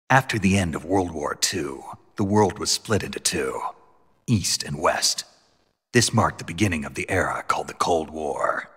After the end of World War II, the world was split into two, East and West. This marked the beginning of the era called the Cold War.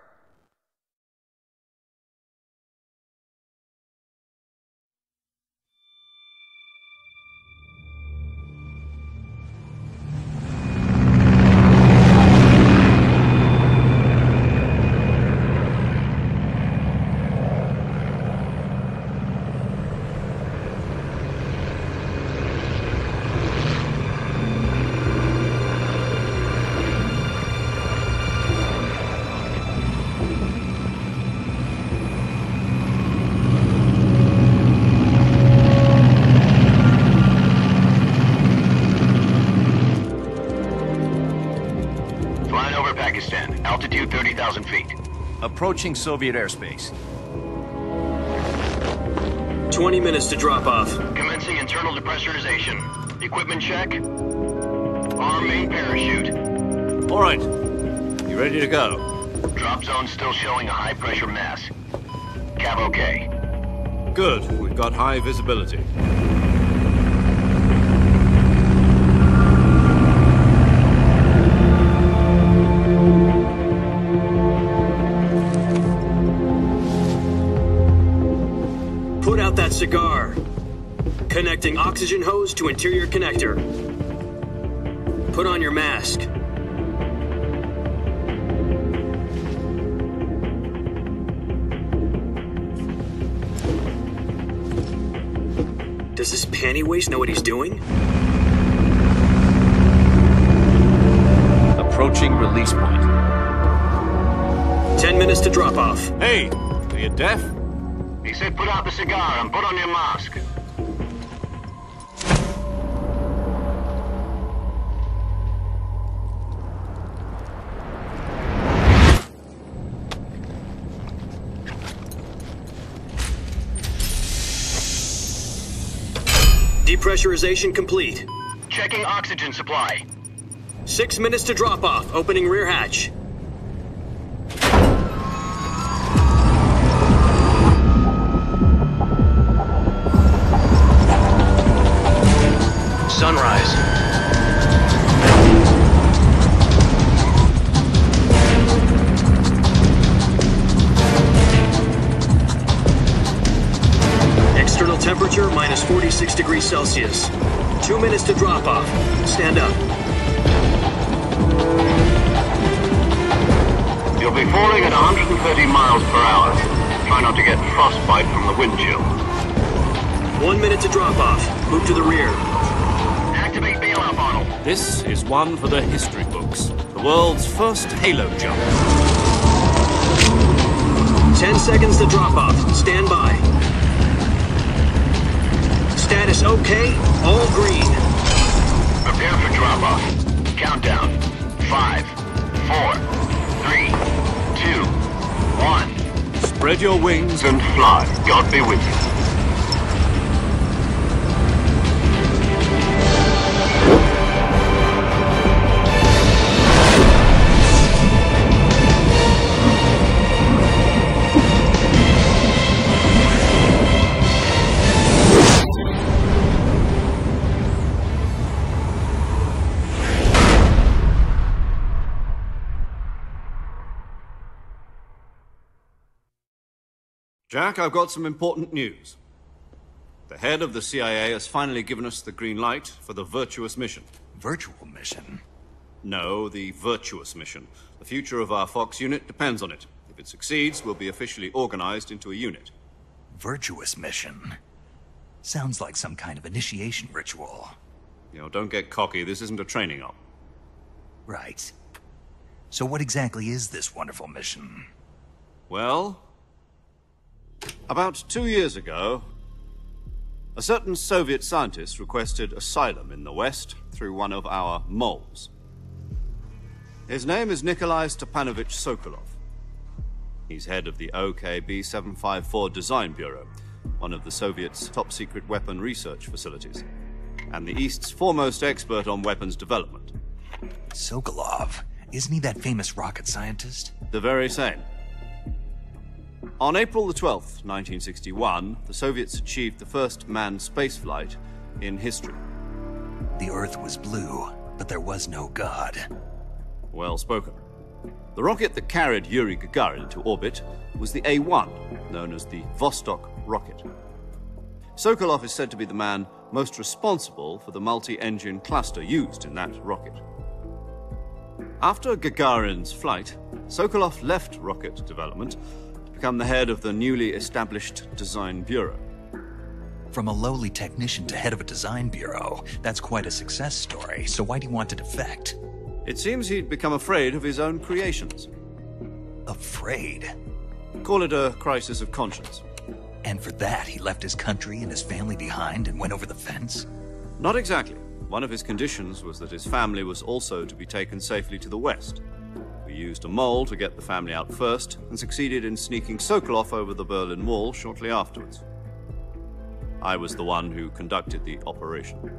Altitude 30,000 feet. Approaching Soviet airspace. 20 minutes to drop off. Commencing internal depressurization. Equipment check. Arm main parachute. All right. You ready to go? Drop zone still showing a high pressure mass. Cav okay. Good. We've got high visibility. Put out that cigar. Connecting oxygen hose to interior connector. Put on your mask. Does this panty waste know what he's doing? Approaching release point. 10 minutes to drop off. Hey, are you deaf? He said put out the cigar and put on your mask. Depressurization complete. Checking oxygen supply. 6 minutes to drop off. Opening rear hatch. Sunrise. External temperature minus 46 degrees Celsius. 2 minutes to drop off. Stand up. You'll be falling at 130 miles per hour. Try not to get frostbite from the wind chill. 1 minute to drop off. Move to the rear. Activate bailout bottle. This is one for the history books. The world's first halo jump. 10 seconds to drop off. Stand by. Status okay. All green. Prepare for drop off. Countdown. 5, 4, 3, 2, 1. Spread your wings And fly. God be with you. Jack, I've got some important news. The head of the CIA has finally given us the green light for the virtuous mission. Virtual mission? No, the virtuous mission. The future of our Fox unit depends on it. If it succeeds, we'll be officially organized into a unit. Virtuous mission? Sounds like some kind of initiation ritual. You know, don't get cocky. This isn't a training op. Right. So what exactly is this wonderful mission? Well, about 2 years ago, a certain Soviet scientist requested asylum in the West through one of our moles. His name is Nikolai Stepanovich Sokolov. He's head of the OKB 754 Design Bureau, one of the Soviets' top-secret weapon research facilities, and the East's foremost expert on weapons development. Sokolov? Isn't he that famous rocket scientist? The very same. On April the 12th, 1961, the Soviets achieved the first manned spaceflight in history. The Earth was blue, but there was no God. Well spoken. The rocket that carried Yuri Gagarin into orbit was the A-1, known as the Vostok rocket. Sokolov is said to be the man most responsible for the multi-engine cluster used in that rocket. After Gagarin's flight, Sokolov left rocket development to become the head of the newly established Design Bureau. From a lowly technician to head of a design bureau, that's quite a success story, so why do you want to defect? It seems he'd become afraid of his own creations. Afraid? Call it a crisis of conscience. And for that, he left his country and his family behind and went over the fence? Not exactly. One of his conditions was that his family was also to be taken safely to the west. We used a mole to get the family out first and succeeded in sneaking Sokolov over the Berlin Wall shortly afterwards. I was the one who conducted the operation.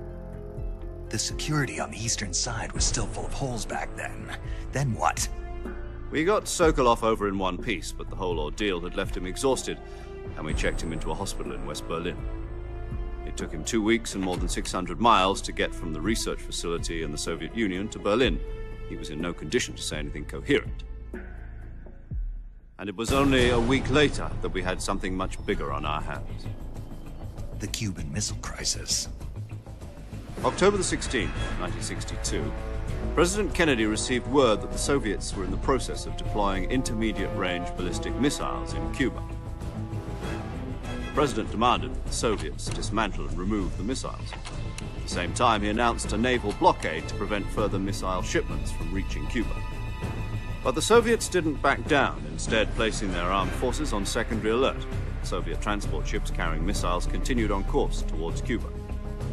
The security on the eastern side was still full of holes back then. Then what? We got Sokolov over in one piece, but the whole ordeal had left him exhausted, and we checked him into a hospital in West Berlin. It took him 2 weeks and more than 600 miles to get from the research facility in the Soviet Union to Berlin. He was in no condition to say anything coherent. And it was only a week later that we had something much bigger on our hands. The Cuban Missile Crisis. October the 16th, 1962, President Kennedy received word that the Soviets were in the process of deploying intermediate-range ballistic missiles in Cuba. The President demanded that the Soviets dismantle and remove the missiles. At the same time, he announced a naval blockade to prevent further missile shipments from reaching Cuba. But the Soviets didn't back down, instead placing their armed forces on secondary alert. Soviet transport ships carrying missiles continued on course towards Cuba.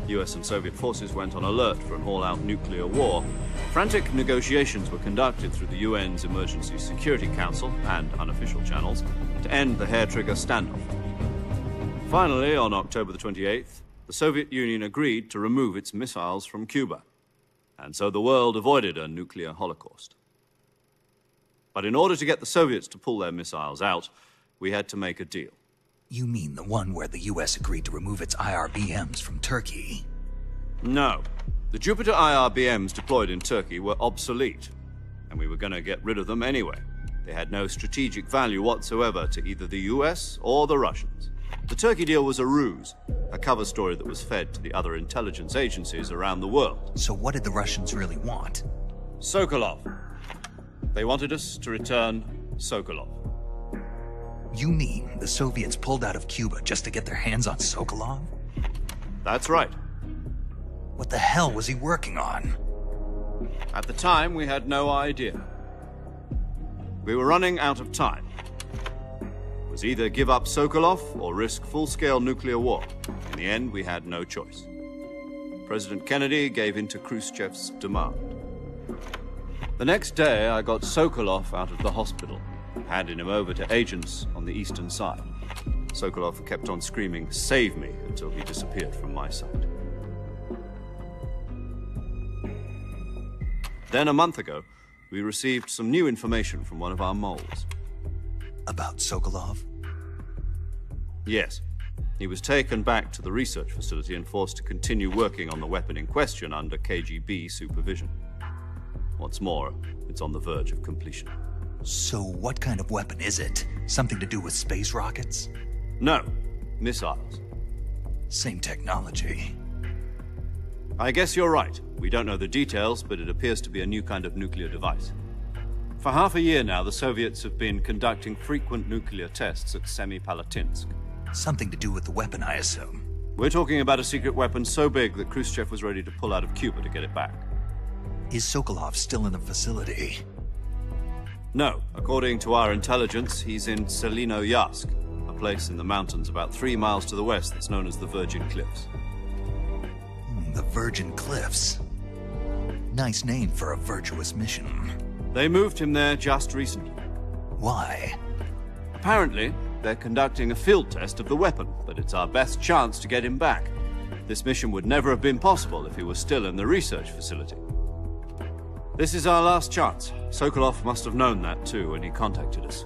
US and Soviet forces went on alert for an all-out nuclear war. Frantic negotiations were conducted through the UN's Emergency Security Council and unofficial channels to end the hair-trigger standoff. Finally, on October the 28th, the Soviet Union agreed to remove its missiles from Cuba, and so the world avoided a nuclear holocaust. But in order to get the Soviets to pull their missiles out, we had to make a deal. You mean the one where the US agreed to remove its IRBMs from Turkey? No. The Jupiter IRBMs deployed in Turkey were obsolete, and we were going to get rid of them anyway. They had no strategic value whatsoever to either the US or the Russians. The Turkey deal was a ruse, a cover story that was fed to the other intelligence agencies around the world. So what did the Russians really want? Sokolov. They wanted us to return Sokolov. You mean the Soviets pulled out of Cuba just to get their hands on Sokolov? That's right. What the hell was he working on? At the time, we had no idea. We were running out of time. It was either give up Sokolov or risk full-scale nuclear war. In the end, we had no choice. President Kennedy gave in to Khrushchev's demand. The next day, I got Sokolov out of the hospital, handing him over to agents on the eastern side. Sokolov kept on screaming, "Save me," until he disappeared from my sight. Then a month ago, we received some new information from one of our moles. About Sokolov? Yes. He was taken back to the research facility and forced to continue working on the weapon in question under KGB supervision. What's more, it's on the verge of completion. So what kind of weapon is it? Something to do with space rockets? No, missiles. Same technology. I guess you're right. We don't know the details, but it appears to be a new kind of nuclear device. For half a year now, the Soviets have been conducting frequent nuclear tests at Semipalatinsk. Something to do with the weapon, I assume. We're talking about a secret weapon so big that Khrushchev was ready to pull out of Cuba to get it back. Is Sokolov still in the facility? No. According to our intelligence, he's in Selinoyarsk, a place in the mountains about 3 miles to the west that's known as the Virgin Cliffs. The Virgin Cliffs. Nice name for a virtuous mission. They moved him there just recently. Why? Apparently, they're conducting a field test of the weapon, but it's our best chance to get him back. This mission would never have been possible if he was still in the research facility. This is our last chance. Sokolov must have known that too when he contacted us.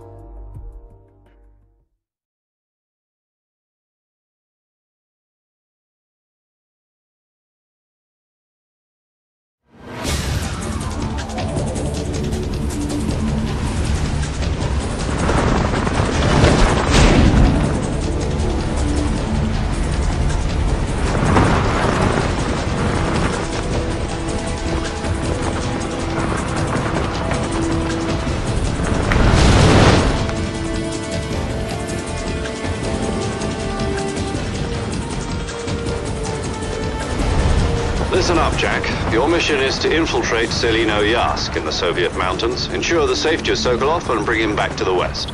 Listen up, Jack. Your mission is to infiltrate Selino Yask in the Soviet mountains, ensure the safety of Sokolov, and bring him back to the West.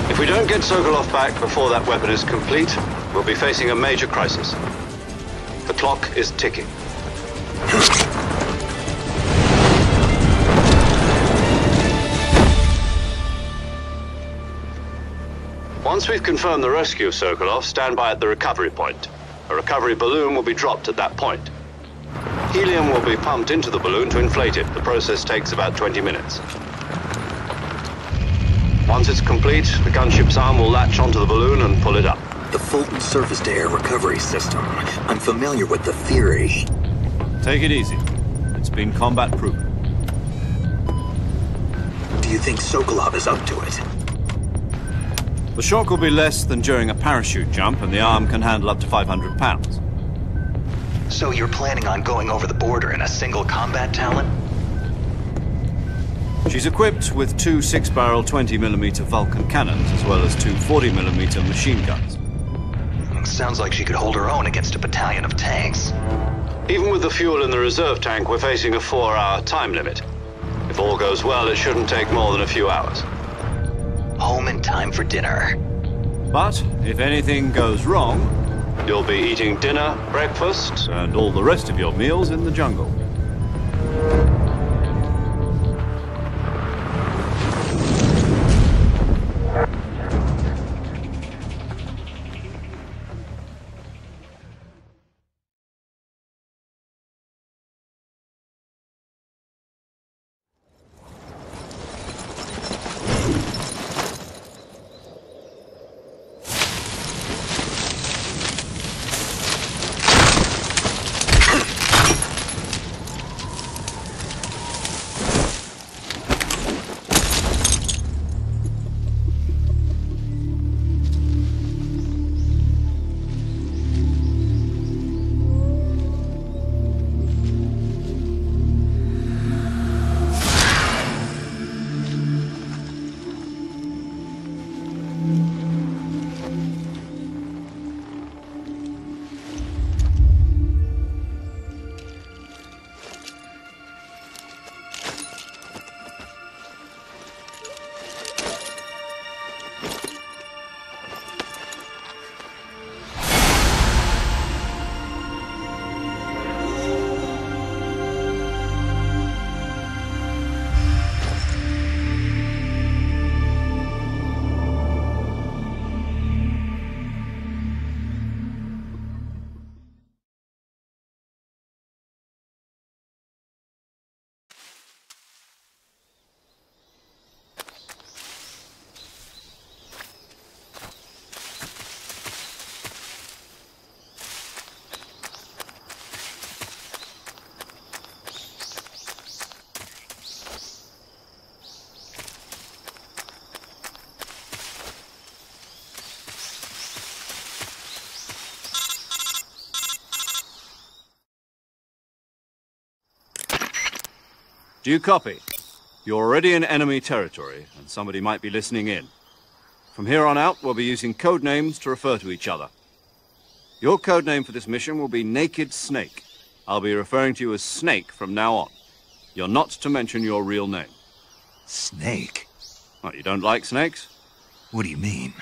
If we don't get Sokolov back before that weapon is complete, we'll be facing a major crisis. The clock is ticking. Once we've confirmed the rescue of Sokolov, stand by at the recovery point. A recovery balloon will be dropped at that point. Helium will be pumped into the balloon to inflate it. The process takes about 20 minutes. Once it's complete, the gunship's arm will latch onto the balloon and pull it up. The Fulton surface-to-air recovery system. I'm familiar with the theory. Take it easy. It's been combat-proven. Do you think Sokolov is up to it? The shock will be less than during a parachute jump, and the arm can handle up to 500 pounds. So you're planning on going over the border in a single combat Talon? She's equipped with two 6-barrel 20mm Vulcan cannons, as well as two 40mm machine guns. Sounds like she could hold her own against a battalion of tanks. Even with the fuel in the reserve tank, we're facing a 4-hour time limit. If all goes well, it shouldn't take more than a few hours. Home in time for dinner. But if anything goes wrong, you'll be eating dinner, breakfast, and all the rest of your meals in the jungle. Do you copy? You're already in enemy territory, and somebody might be listening in. From here on out, we'll be using code names to refer to each other. Your code name for this mission will be Naked Snake. I'll be referring to you as Snake from now on. You're not to mention your real name. Snake? What, you don't like snakes? What do you mean?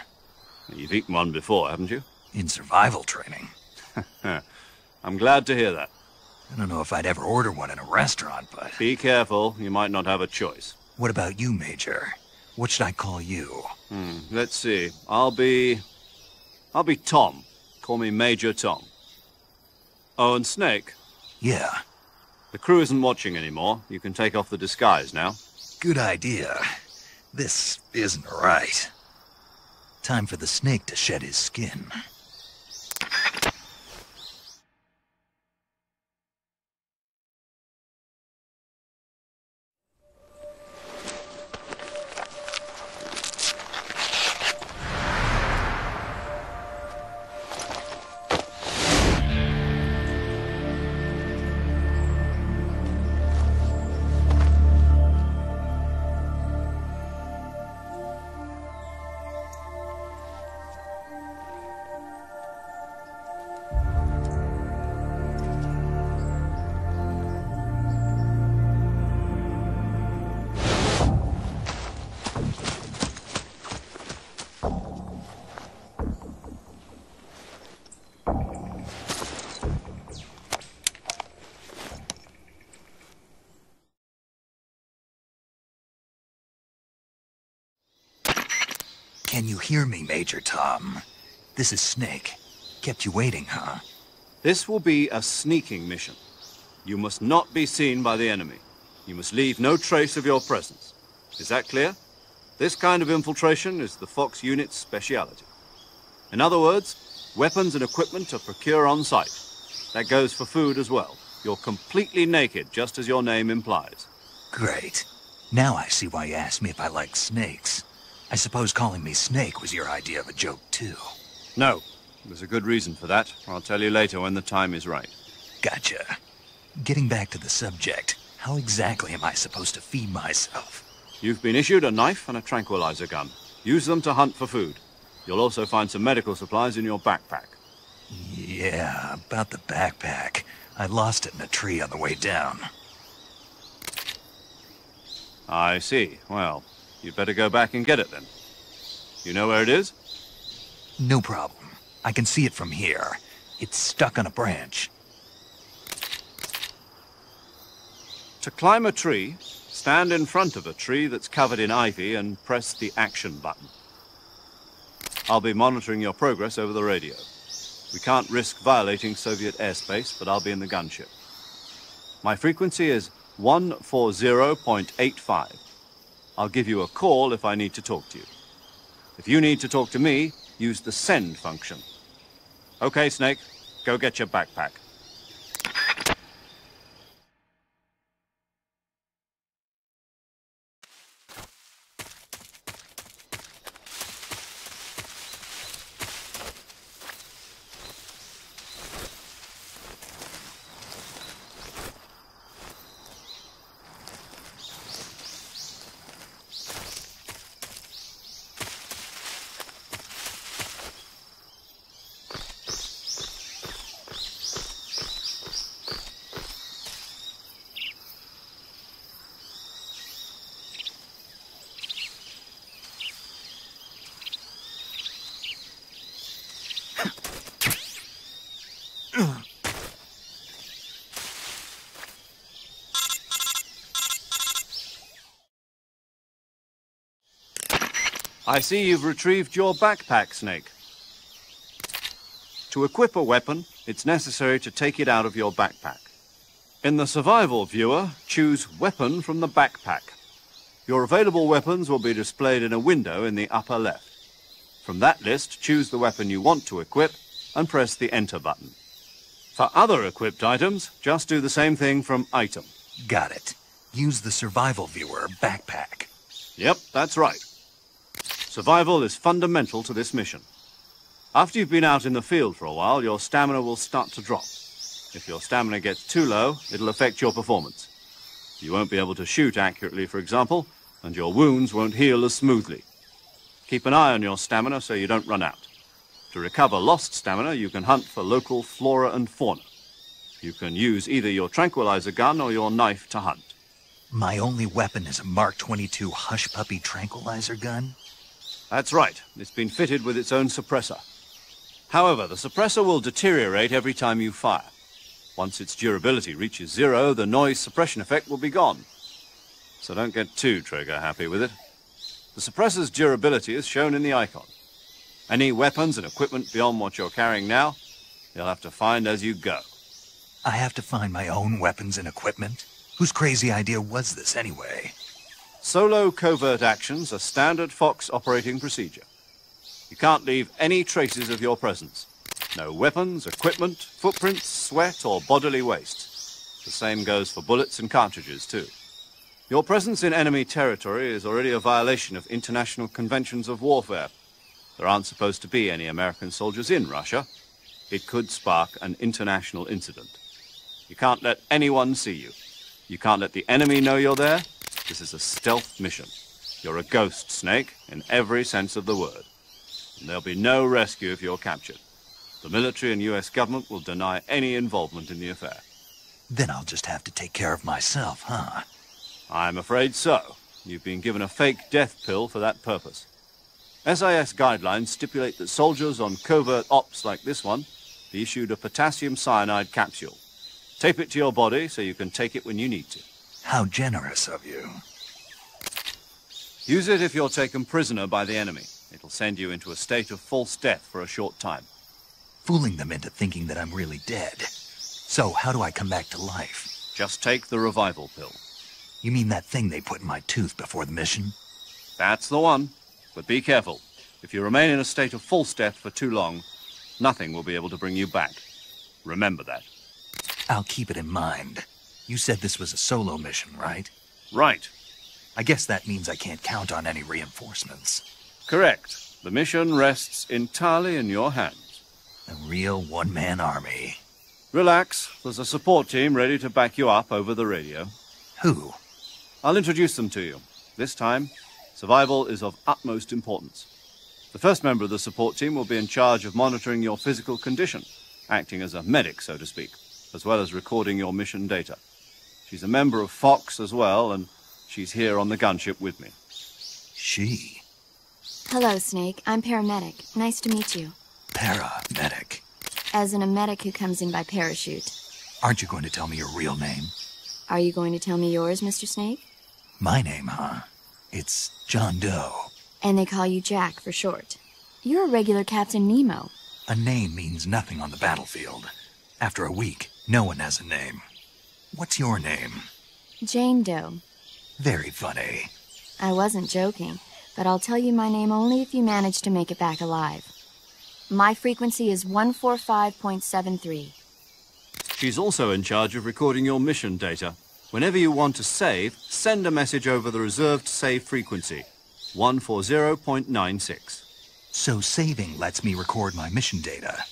You've eaten one before, haven't you? In survival training. I'm glad to hear that. I don't know if I'd ever order one in a restaurant, but... Be careful, you might not have a choice. What about you, Major? What should I call you? Let's see. I'll be Tom. Call me Major Tom. Oh, and Snake? Yeah. The crew isn't watching anymore. You can take off the disguise now. Good idea. This isn't right. Time for the snake to shed his skin. Can you hear me, Major Tom? This is Snake. Kept you waiting, huh? This will be a sneaking mission. You must not be seen by the enemy. You must leave no trace of your presence. Is that clear? This kind of infiltration is the Fox unit's speciality. In other words, weapons and equipment are procured on site. That goes for food as well. You're completely naked, just as your name implies. Great. Now I see why you asked me if I like snakes. I suppose calling me Snake was your idea of a joke, too. No. There's a good reason for that. I'll tell you later when the time is right. Gotcha. Getting back to the subject, how exactly am I supposed to feed myself? You've been issued a knife and a tranquilizer gun. Use them to hunt for food. You'll also find some medical supplies in your backpack. Yeah, about the backpack. I lost it in a tree on the way down. I see. Well, you'd better go back and get it then. You know where it is? No problem. I can see it from here. It's stuck on a branch. To climb a tree, stand in front of a tree that's covered in ivy and press the action button. I'll be monitoring your progress over the radio. We can't risk violating Soviet airspace, but I'll be in the gunship. My frequency is 140.85. I'll give you a call if I need to talk to you. If you need to talk to me, use the send function. Okay, Snake, go get your backpack. I see you've retrieved your backpack, Snake. To equip a weapon, it's necessary to take it out of your backpack. In the survival viewer, choose Weapon from the backpack. Your available weapons will be displayed in a window in the upper left. From that list, choose the weapon you want to equip and press the Enter button. For other equipped items, just do the same thing from Item. Got it. Use the survival viewer backpack. Yep, that's right. Survival is fundamental to this mission. After you've been out in the field for a while, your stamina will start to drop. If your stamina gets too low, it'll affect your performance. You won't be able to shoot accurately, for example, and your wounds won't heal as smoothly. Keep an eye on your stamina so you don't run out. To recover lost stamina, you can hunt for local flora and fauna. You can use either your tranquilizer gun or your knife to hunt. My only weapon is a Mark 22 Hush Puppy tranquilizer gun? That's right. It's been fitted with its own suppressor. However, the suppressor will deteriorate every time you fire. Once its durability reaches 0, the noise suppression effect will be gone. So don't get too trigger-happy with it. The suppressor's durability is shown in the icon. Any weapons and equipment beyond what you're carrying now, you'll have to find as you go. I have to find my own weapons and equipment? Whose crazy idea was this, anyway? Solo covert actions are standard Fox operating procedure. You can't leave any traces of your presence. No weapons, equipment, footprints, sweat, or bodily waste. The same goes for bullets and cartridges, too. Your presence in enemy territory is already a violation of international conventions of warfare. There aren't supposed to be any American soldiers in Russia. It could spark an international incident. You can't let anyone see you. You can't let the enemy know you're there. This is a stealth mission. You're a ghost, Snake, in every sense of the word. And there'll be no rescue if you're captured. The military and US government will deny any involvement in the affair. Then I'll just have to take care of myself, huh? I'm afraid so. You've been given a fake death pill for that purpose. SIS guidelines stipulate that soldiers on covert ops like this one be issued a potassium cyanide capsule. Tape it to your body so you can take it when you need to. How generous of you. Use it if you're taken prisoner by the enemy. It'll send you into a state of false death for a short time. Fooling them into thinking that I'm really dead. So, how do I come back to life? Just take the revival pill. You mean that thing they put in my tooth before the mission? That's the one. But be careful. If you remain in a state of false death for too long, nothing will be able to bring you back. Remember that. I'll keep it in mind. You said this was a solo mission, right? Right. I guess that means I can't count on any reinforcements. Correct. The mission rests entirely in your hands. A real one-man army. Relax. There's a support team ready to back you up over the radio. Who? I'll introduce them to you. This time, survival is of utmost importance. The first member of the support team will be in charge of monitoring your physical condition, acting as a medic, so to speak, as well as recording your mission data. She's a member of Fox as well, and she's here on the gunship with me. She? Hello, Snake. I'm paramedic. Nice to meet you. Paramedic. As in a medic who comes in by parachute. Aren't you going to tell me your real name? Are you going to tell me yours, Mr. Snake? My name, huh? It's John Doe. And they call you Jack for short. You're a regular Captain Nemo. A name means nothing on the battlefield. After a week, no one has a name. What's your name? Jane Doe. Very funny. I wasn't joking, but I'll tell you my name only if you manage to make it back alive. My frequency is 145.73. She's also in charge of recording your mission data. Whenever you want to save, send a message over the reserved save frequency, 140.96. So saving lets me record my mission data.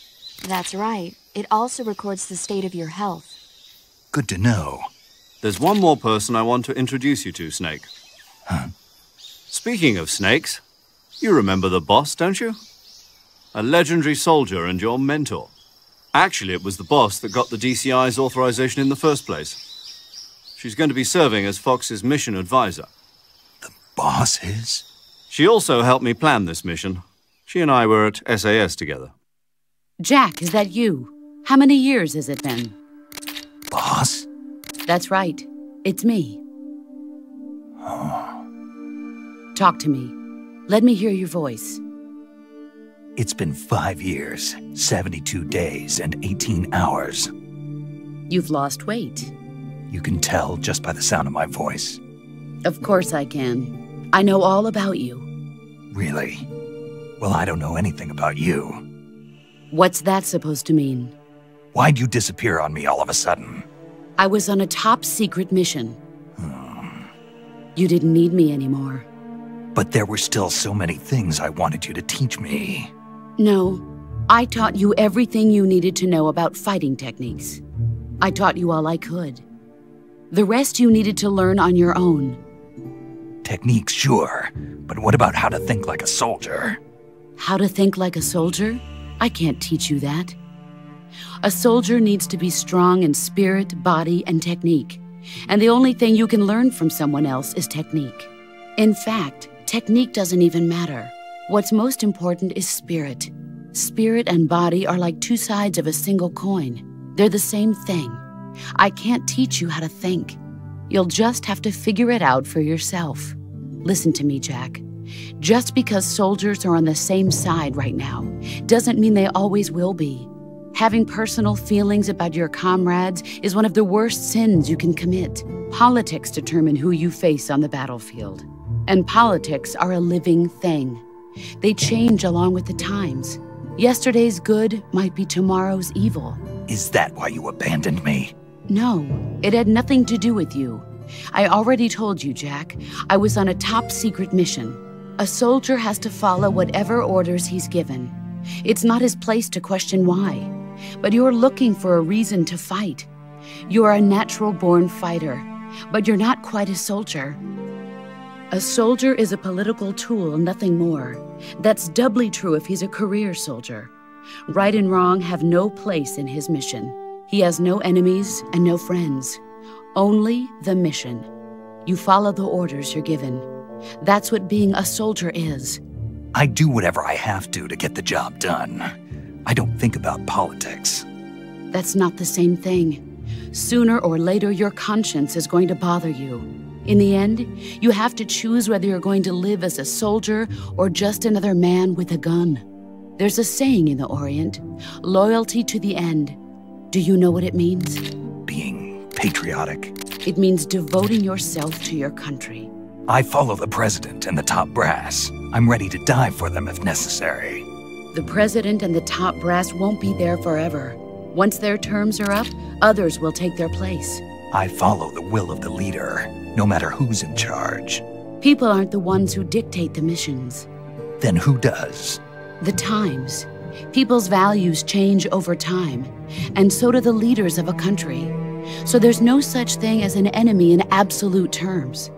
That's right. It also records the state of your health. Good to know. There's one more person I want to introduce you to, Snake. Huh? Speaking of snakes, you remember the boss, don't you? A legendary soldier and your mentor. Actually, it was the boss that got the DCI's authorization in the first place. She's going to be serving as Fox's mission advisor. The boss is? She also helped me plan this mission. She and I were at SAS together. Jack, is that you? How many years has it been? Boss? That's right. It's me. Oh. Talk to me. Let me hear your voice. It's been 5 years, 72 days, and 18 hours. You've lost weight. You can tell just by the sound of my voice. Of course I can. I know all about you. Really? Well, I don't know anything about you. What's that supposed to mean? Why'd you disappear on me all of a sudden? I was on a top-secret mission. You didn't need me anymore. But there were still so many things I wanted you to teach me. No, I taught you everything you needed to know about fighting techniques. I taught you all I could. The rest you needed to learn on your own. Techniques, sure. But what about how to think like a soldier? How to think like a soldier? I can't teach you that. A soldier needs to be strong in spirit, body, and technique. And the only thing you can learn from someone else is technique. In fact, technique doesn't even matter. What's most important is spirit. Spirit and body are like two sides of a single coin. They're the same thing. I can't teach you how to think. You'll just have to figure it out for yourself. Listen to me, Jack. Just because soldiers are on the same side right now doesn't mean they always will be. Having personal feelings about your comrades is one of the worst sins you can commit. Politics determine who you face on the battlefield. And politics are a living thing. They change along with the times. Yesterday's good might be tomorrow's evil. Is that why you abandoned me? No, it had nothing to do with you. I already told you, Jack. I was on a top-secret mission. A soldier has to follow whatever orders he's given. It's not his place to question why. But you're looking for a reason to fight. You're a natural-born fighter, but you're not quite a soldier. A soldier is a political tool, nothing more. That's doubly true if he's a career soldier. Right and wrong have no place in his mission. He has no enemies and no friends. Only the mission. You follow the orders you're given. That's what being a soldier is. I do whatever I have to get the job done. I don't think about politics. That's not the same thing. Sooner or later, your conscience is going to bother you. In the end, you have to choose whether you're going to live as a soldier or just another man with a gun. There's a saying in the Orient, loyalty to the end. Do you know what it means? Being patriotic. It means devoting yourself to your country. I follow the president and the top brass. I'm ready to die for them if necessary. The president and the top brass won't be there forever. Once their terms are up, others will take their place. I follow the will of the leader, no matter who's in charge. People aren't the ones who dictate the missions. Then who does? The times. People's values change over time, and so do the leaders of a country. So there's no such thing as an enemy in absolute terms.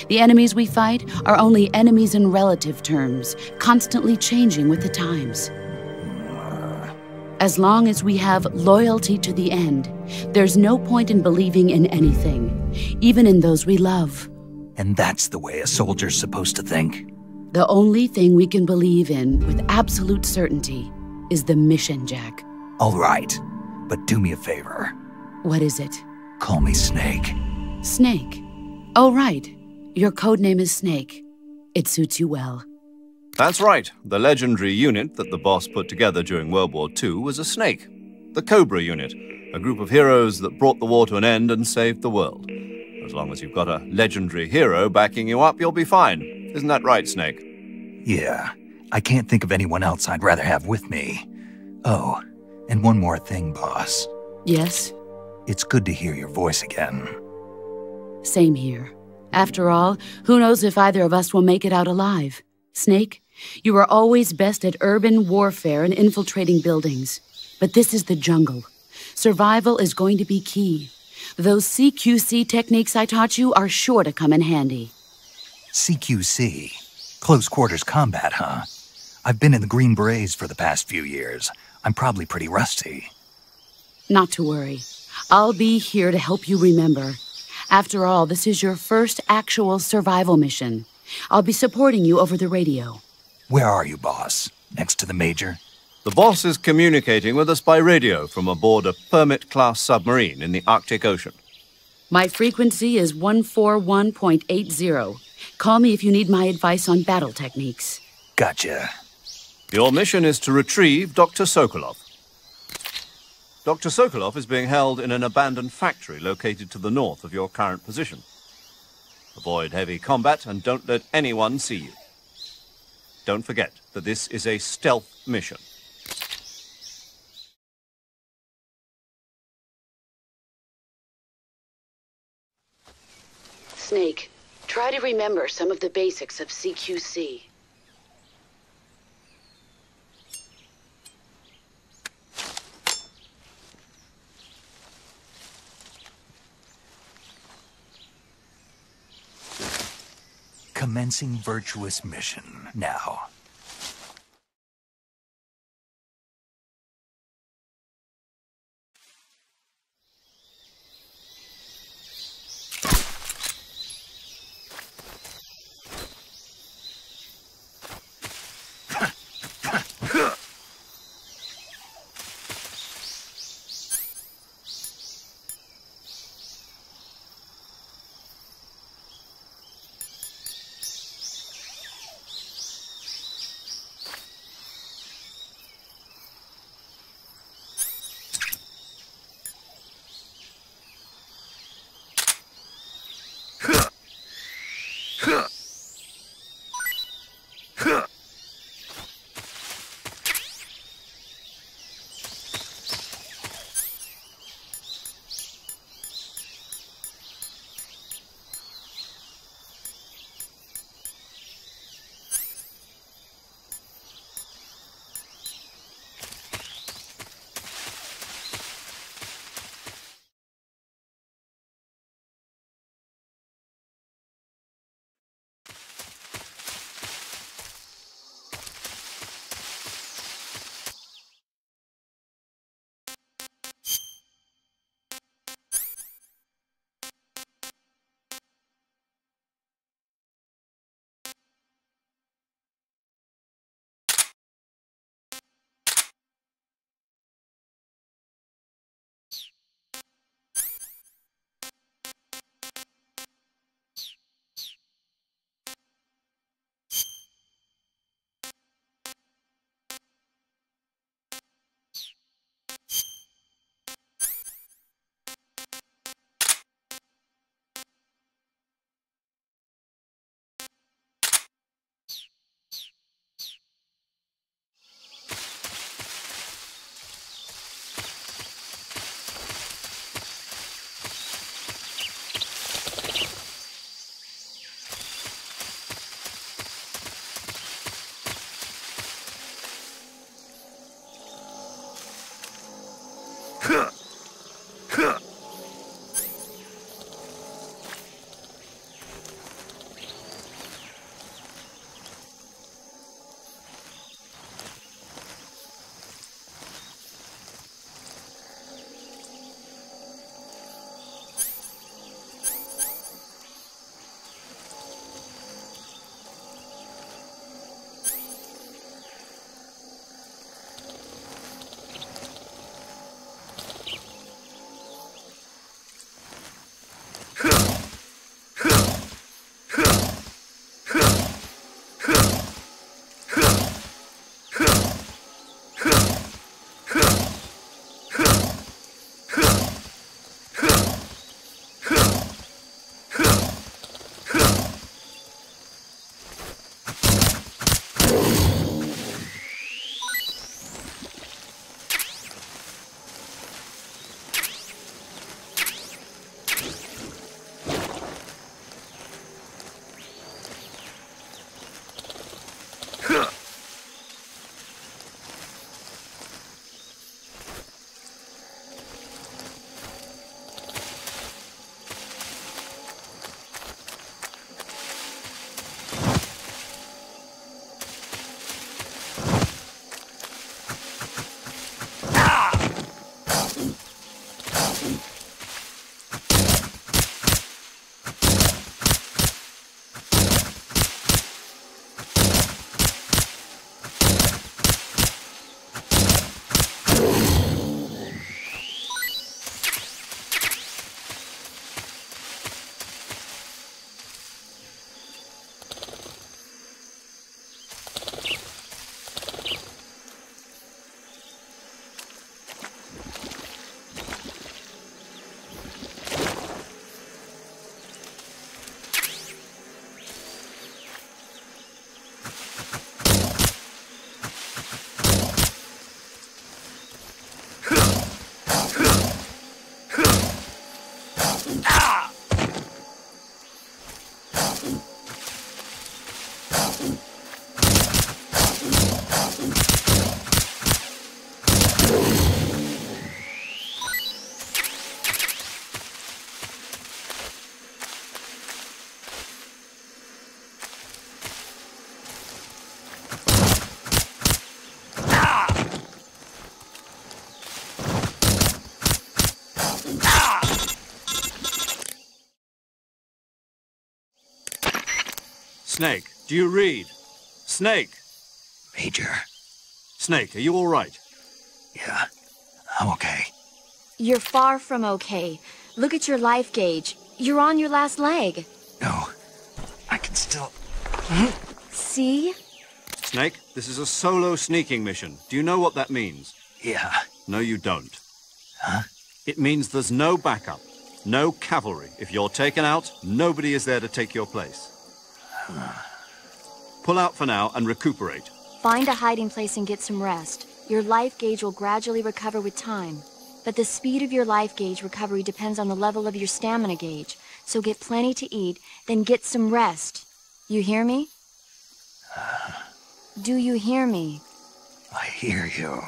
The enemies we fight are only enemies in relative terms, constantly changing with the times. As long as we have loyalty to the end, there's no point in believing in anything, even in those we love. And that's the way a soldier's supposed to think? The only thing we can believe in with absolute certainty is the mission, Jack. All right, but do me a favor. What is it? Call me Snake. Snake? Oh, right. Your codename is Snake. It suits you well. That's right. The legendary unit that the boss put together during World War II was a snake. The Cobra unit, a group of heroes that brought the war to an end and saved the world. As long as you've got a legendary hero backing you up, you'll be fine. Isn't that right, Snake? Yeah, I can't think of anyone else I'd rather have with me. Oh, and one more thing, boss. Yes? It's good to hear your voice again. Same here. After all, who knows if either of us will make it out alive? Snake, you are always best at urban warfare and infiltrating buildings. But this is the jungle. Survival is going to be key. Those CQC techniques I taught you are sure to come in handy. CQC? Close quarters combat, huh? I've been in the Green Berets for the past few years. I'm probably pretty rusty. Not to worry. I'll be here to help you remember. After all, this is your first actual survival mission. I'll be supporting you over the radio. Where are you, boss? Next to the Major? The boss is communicating with us by radio from aboard a Permit-class submarine in the Arctic Ocean. My frequency is 141.80. Call me if you need my advice on battle techniques. Gotcha. Your mission is to retrieve Dr. Sokolov. Dr. Sokolov is being held in an abandoned factory located to the north of your current position. Avoid heavy combat and don't let anyone see you. Don't forget that this is a stealth mission. Snake, try to remember some of the basics of CQC. Commencing virtuous mission now. Snake, do you read? Snake! Major. Snake, are you all right? Yeah, I'm okay. You're far from okay. Look at your life gauge. You're on your last leg. No, I can still... See? Snake, this is a solo sneaking mission. Do you know what that means? Yeah. No, you don't. Huh? It means there's no backup, no cavalry. If you're taken out, nobody is there to take your place. Pull out for now and recuperate. Find a hiding place and get some rest. Your life gauge will gradually recover with time. But the speed of your life gauge recovery depends on the level of your stamina gauge. So get plenty to eat, then get some rest. You hear me? Do you hear me? I hear you.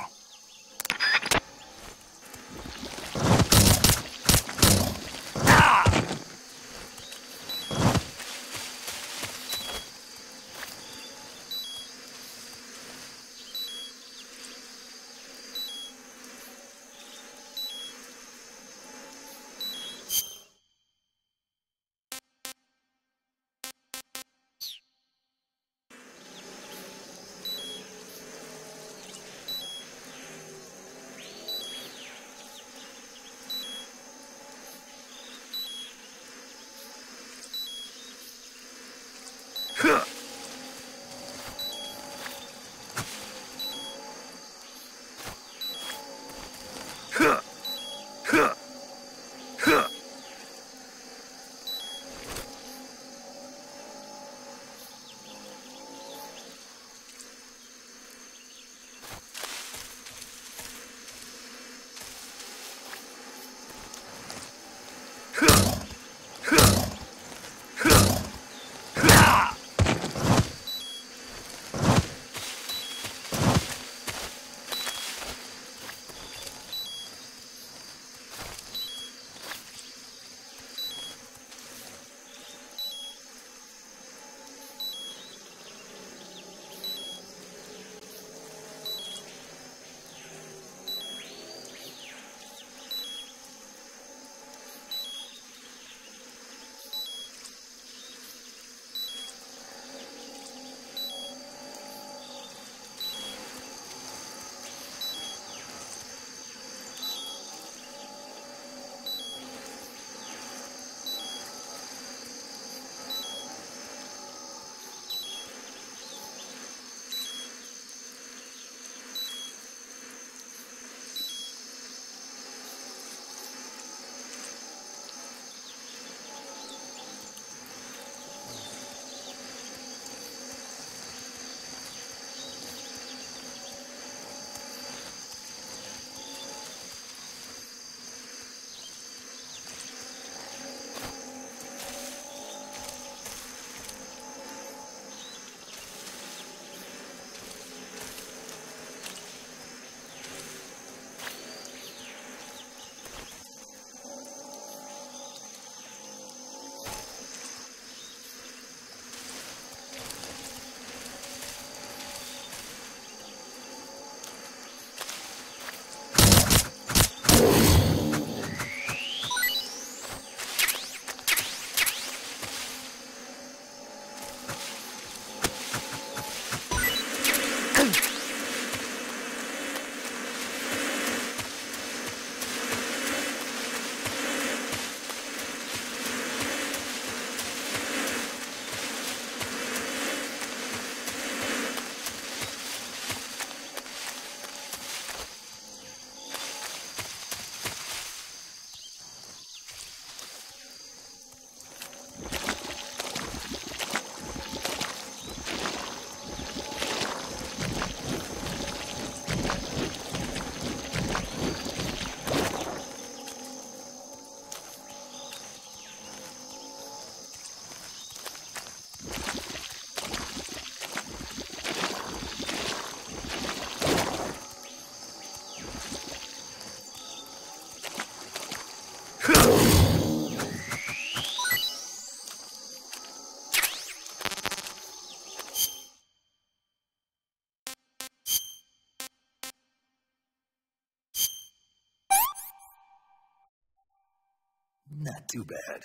Not too bad.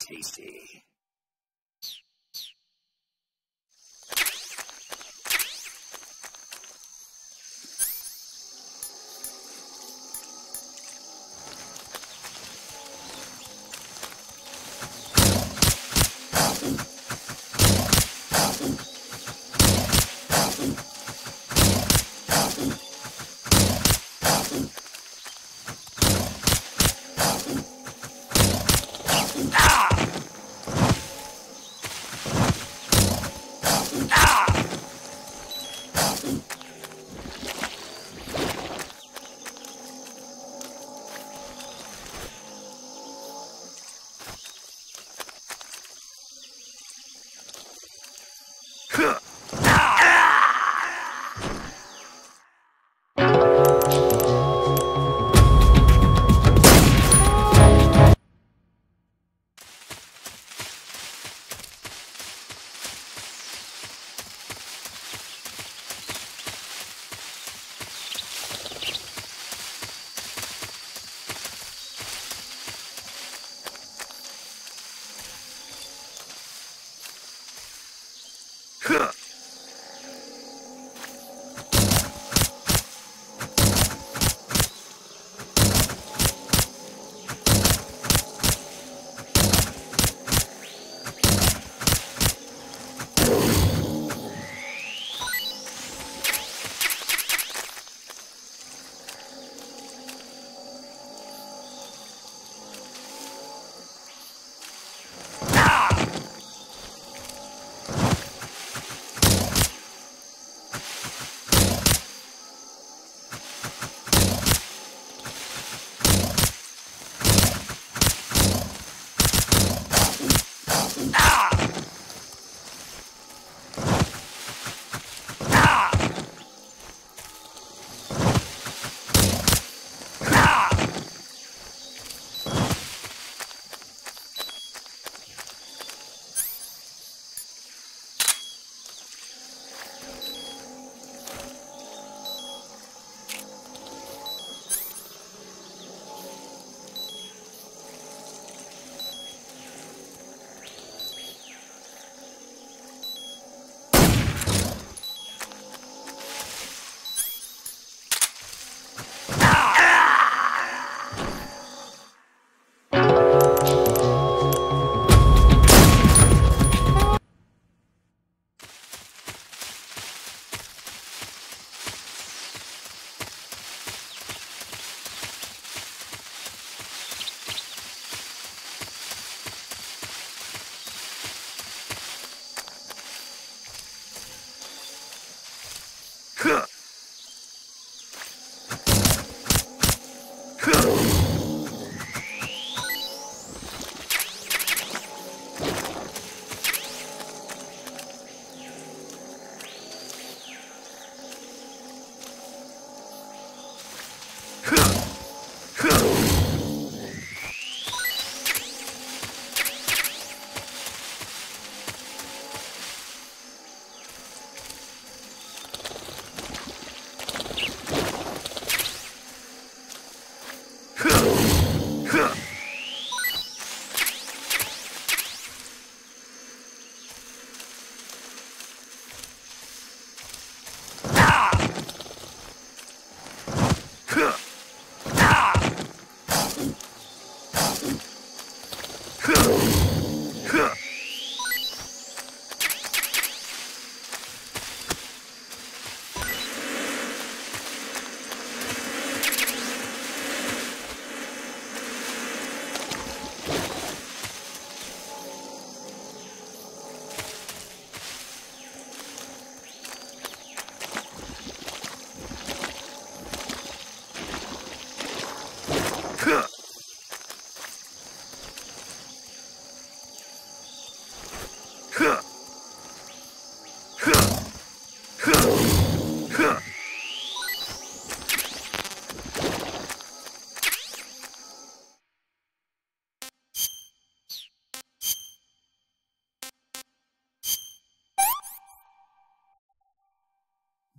tasty.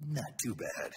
Not too bad.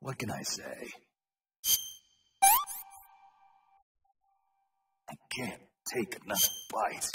What can I say? I can't take another bite.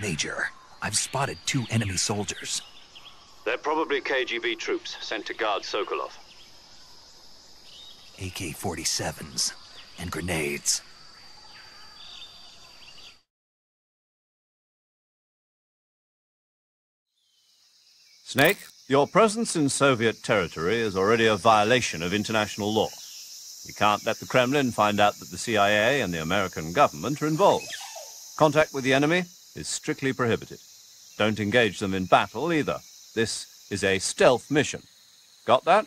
Major, I've spotted 2 enemy soldiers. They're probably KGB troops sent to guard Sokolov. AK-47s and grenades. Snake, your presence in Soviet territory is already a violation of international law. We can't let the Kremlin find out that the CIA and the American government are involved. Contact with the enemy is strictly prohibited. Don't engage them in battle either. This is a stealth mission. Got that?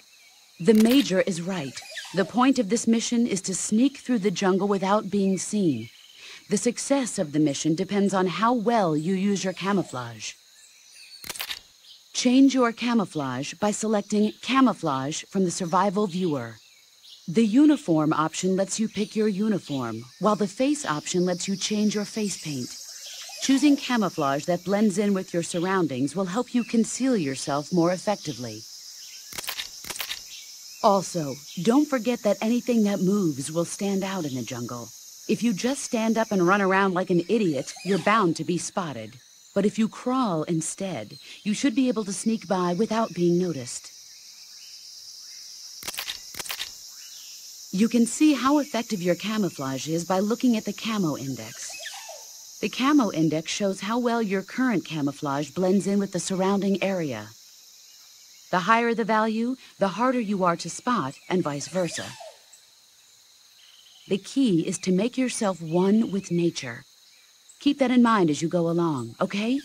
The Major is right. The point of this mission is to sneak through the jungle without being seen. The success of the mission depends on how well you use your camouflage. Change your camouflage by selecting Camouflage from the Survival Viewer. The Uniform option lets you pick your uniform, while the Face option lets you change your face paint. Choosing camouflage that blends in with your surroundings will help you conceal yourself more effectively. Also, don't forget that anything that moves will stand out in the jungle. If you just stand up and run around like an idiot, you're bound to be spotted. But if you crawl instead, you should be able to sneak by without being noticed. You can see how effective your camouflage is by looking at the Camo Index. The Camo Index shows how well your current camouflage blends in with the surrounding area. The higher the value, the harder you are to spot, and vice versa. The key is to make yourself one with nature. Keep that in mind as you go along, okay?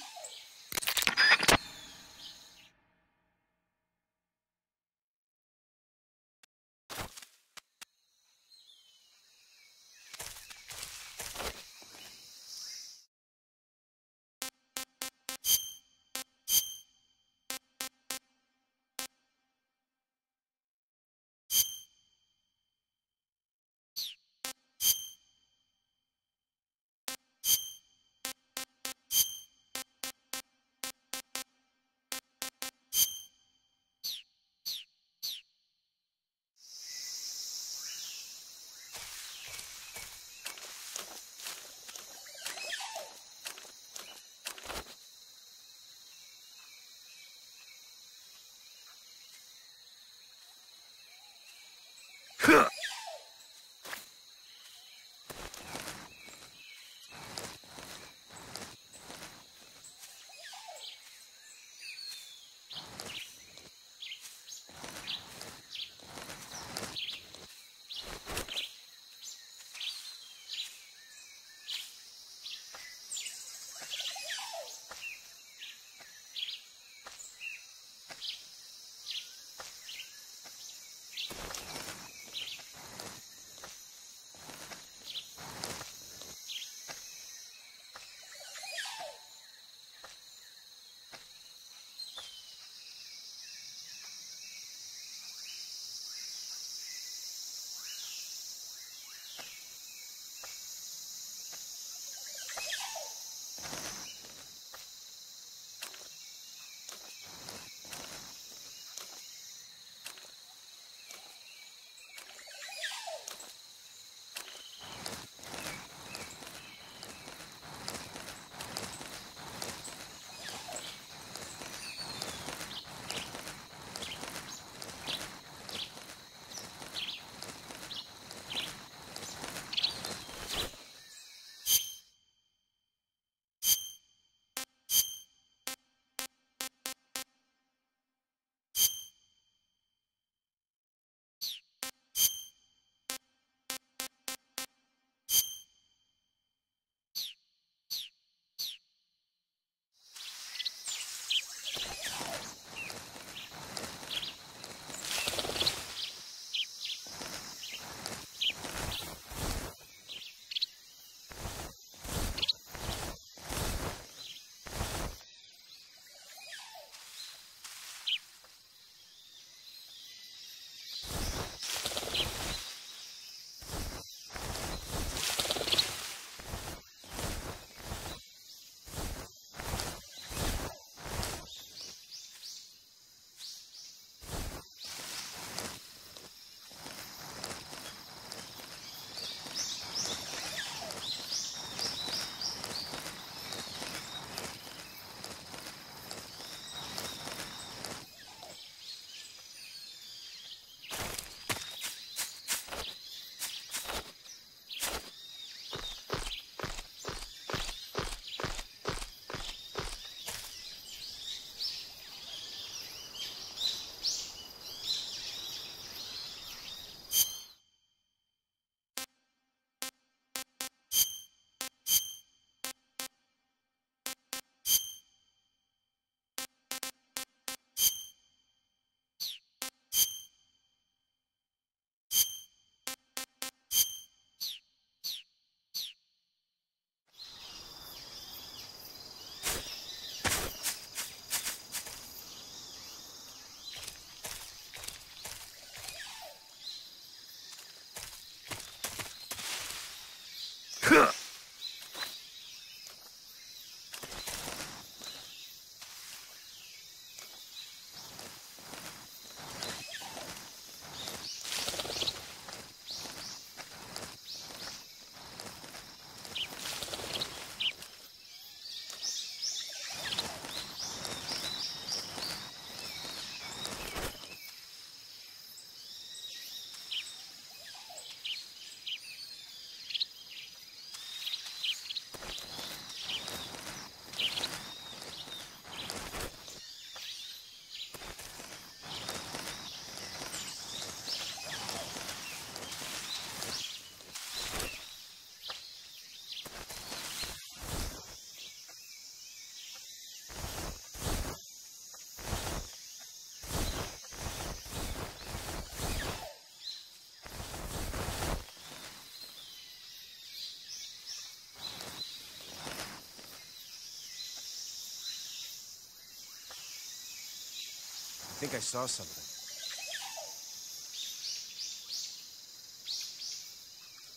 think I saw something.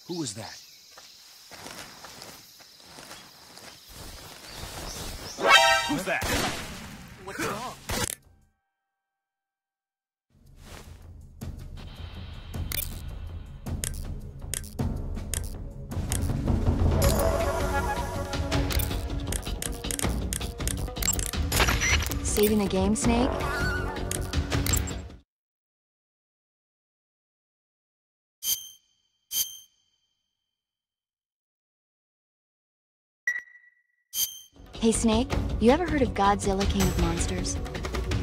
Who was that? Who's that? What's wrong? Saving the game, Snake? Hey, Snake, you ever heard of Godzilla, King of Monsters?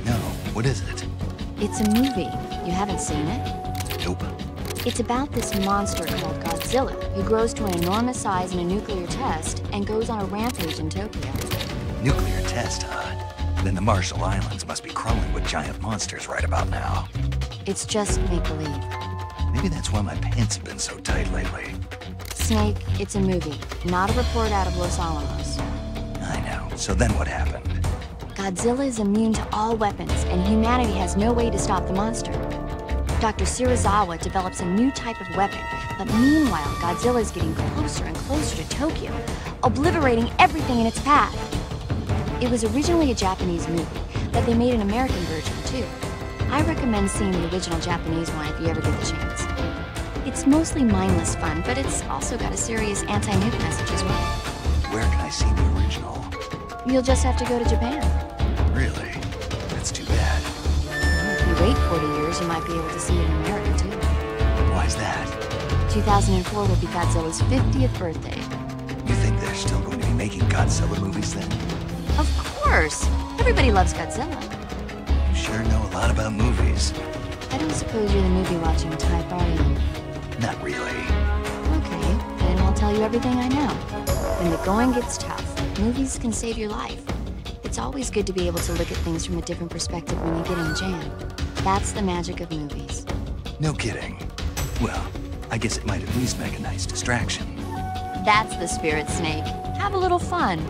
No, what is it? It's a movie. You haven't seen it? Nope. It's about this monster called Godzilla, who grows to an enormous size in a nuclear test and goes on a rampage in Tokyo. Nuclear test, huh? Then the Marshall Islands must be crawling with giant monsters right about now. It's just make-believe. Maybe that's why my pants have been so tight lately. Snake, it's a movie, not a report out of Los Alamos. I know. So then what happened? Godzilla is immune to all weapons, and humanity has no way to stop the monster. Dr. Shirazawa develops a new type of weapon, but meanwhile, Godzilla is getting closer and closer to Tokyo, obliterating everything in its path. It was originally a Japanese movie, but they made an American version too. I recommend seeing the original Japanese one if you ever get the chance. It's mostly mindless fun, but it's also got a serious anti-nuke message as well. Where can I see the original? You'll just have to go to Japan. Really? That's too bad. If you wait 40 years, you might be able to see it in America too. Why's that? 2004 will be Godzilla's 50th birthday. You think they're still going to be making Godzilla movies then? Of course! Everybody loves Godzilla. You sure know a lot about movies. I don't suppose you're the movie-watching type, are you? Not really. Okay, then I'll tell you everything I know. When the going gets tough, movies can save your life. It's always good to be able to look at things from a different perspective when you get in a jam. That's the magic of movies. No kidding. Well, I guess it might at least make a nice distraction. That's the spirit, Snake. Have a little fun.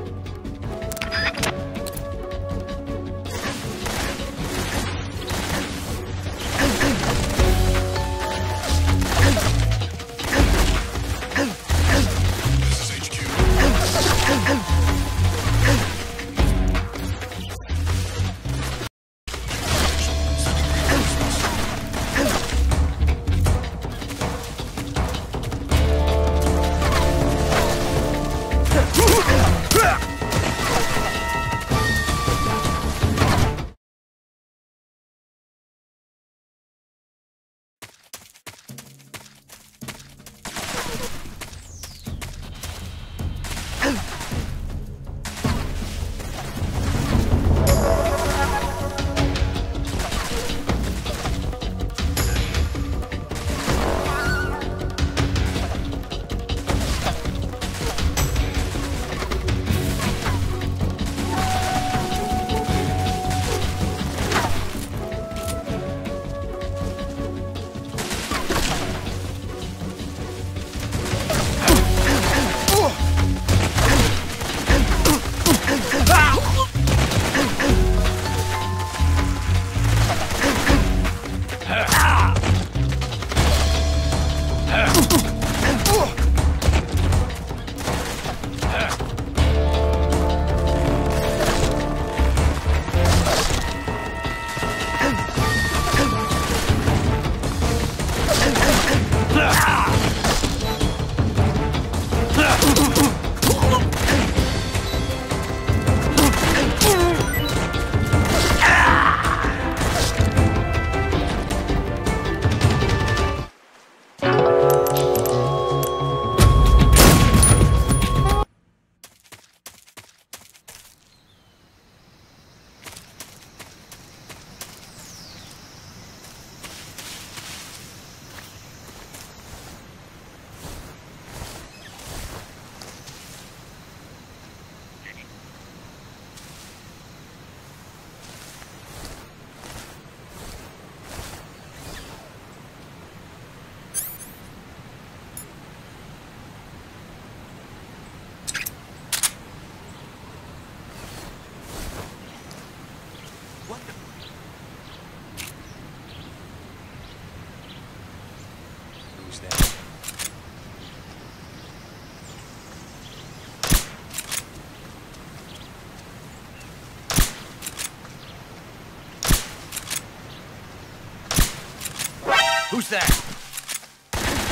that?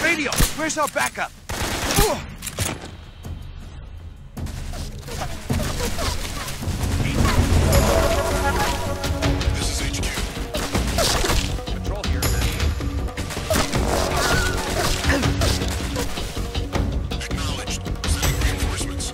Radio, where's our backup? This is HQ. Patrol here. Acknowledged. Sending reinforcements.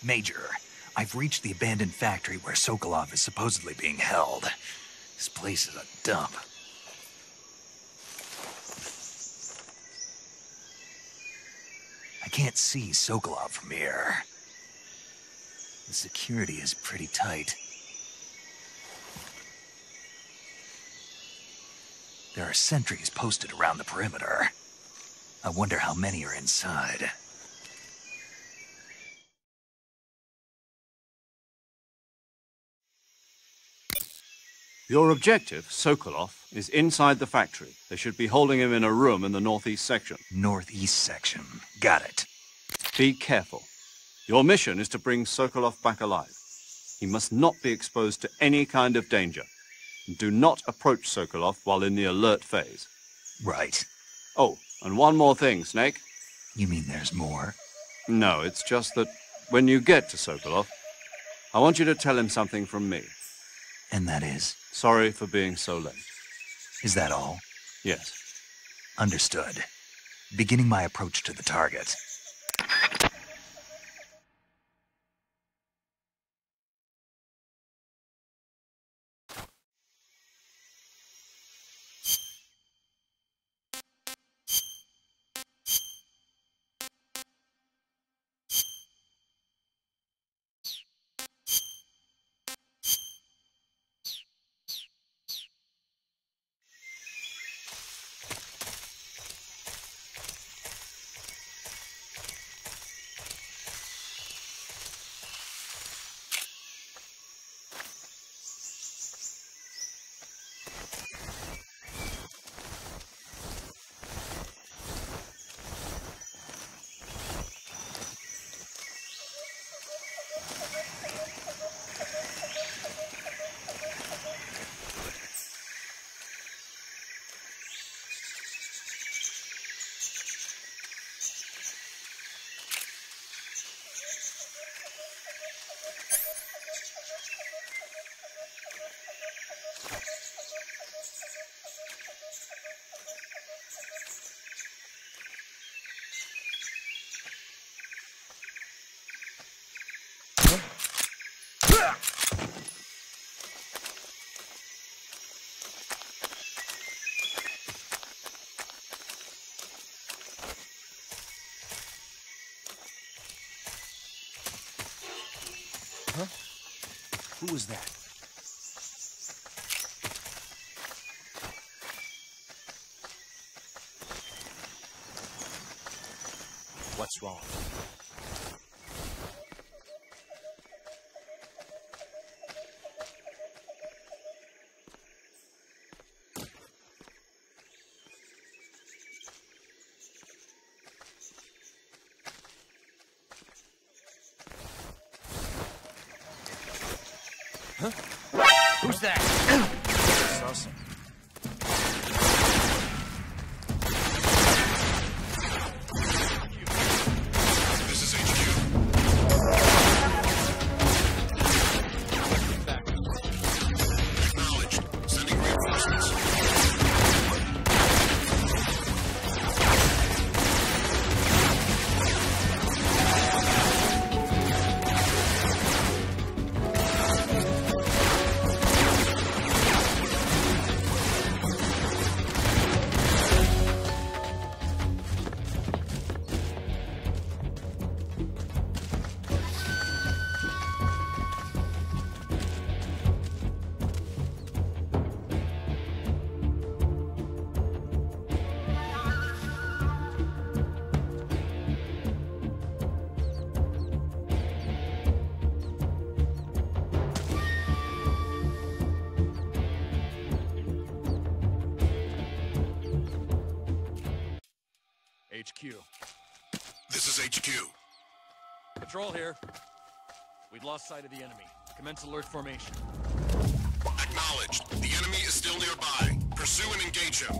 Major, I've reached the abandoned factory where Sokolov is supposedly being held. This place is a dump. I can't see Sokolov from here. The security is pretty tight. There are sentries posted around the perimeter. I wonder how many are inside. Your objective, Sokolov, is inside the factory. They should be holding him in a room in the northeast section. Northeast section. Got it. Be careful. Your mission is to bring Sokolov back alive. He must not be exposed to any kind of danger. Do not approach Sokolov while in the alert phase. Right. Oh, and one more thing, Snake. You mean there's more? No, it's just that when you get to Sokolov, I want you to tell him something from me. And that is? Sorry for being so late. Is that all? Yes. Understood. Beginning my approach to the target. Huh? Who was that? What's wrong? Huh? Who's that? Saw some. This is HQ. Acknowledged. Sending reinforcements. HQ. This is HQ. Patrol here. We've lost sight of the enemy. Commence alert formation. Acknowledged. The enemy is still nearby. Pursue and engage him.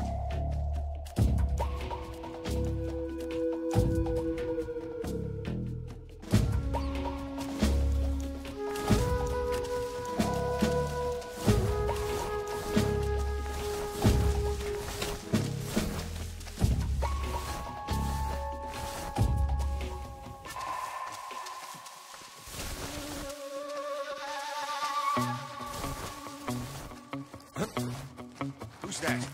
Who's that?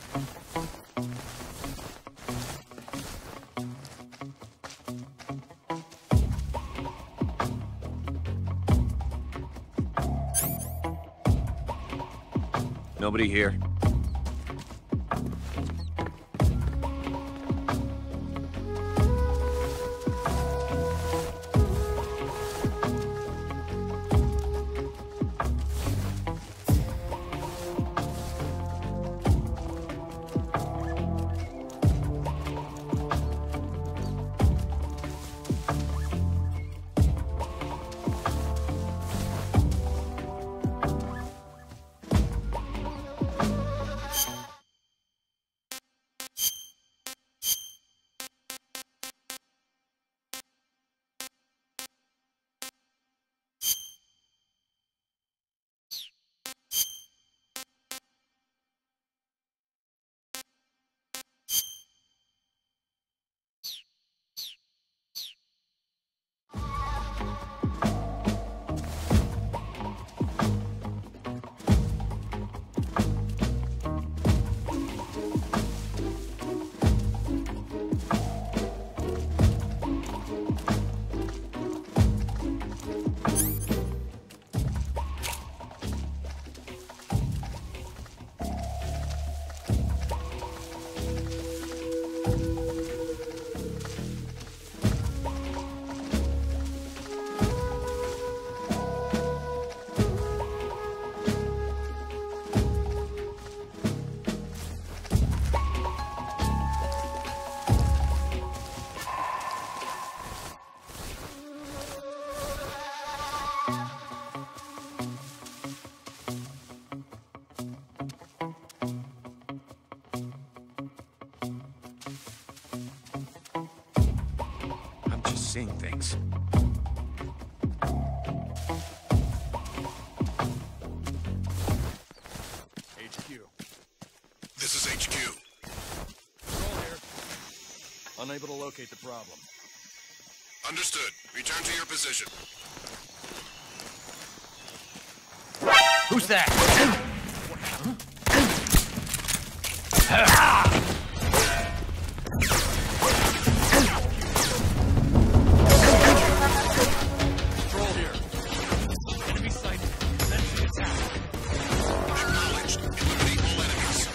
Nobody here. seeing things. HQ. This is HQ. Control here. Unable to locate the problem. Understood. Return to your position. Who's that? Control here. Enemy sighted. Commence the attack. Acknowledged. Eliminate all enemies.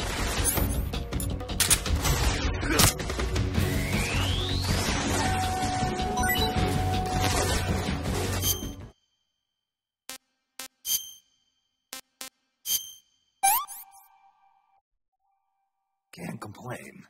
Can't complain.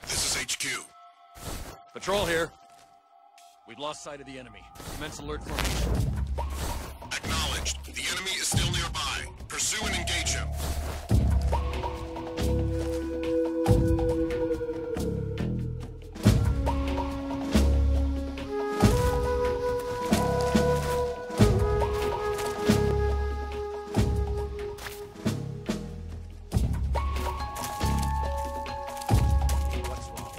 This is HQ. Patrol here. We've lost sight of the enemy. Commence alert formation. Acknowledged. The enemy is still nearby. Pursue and engage him. What's wrong?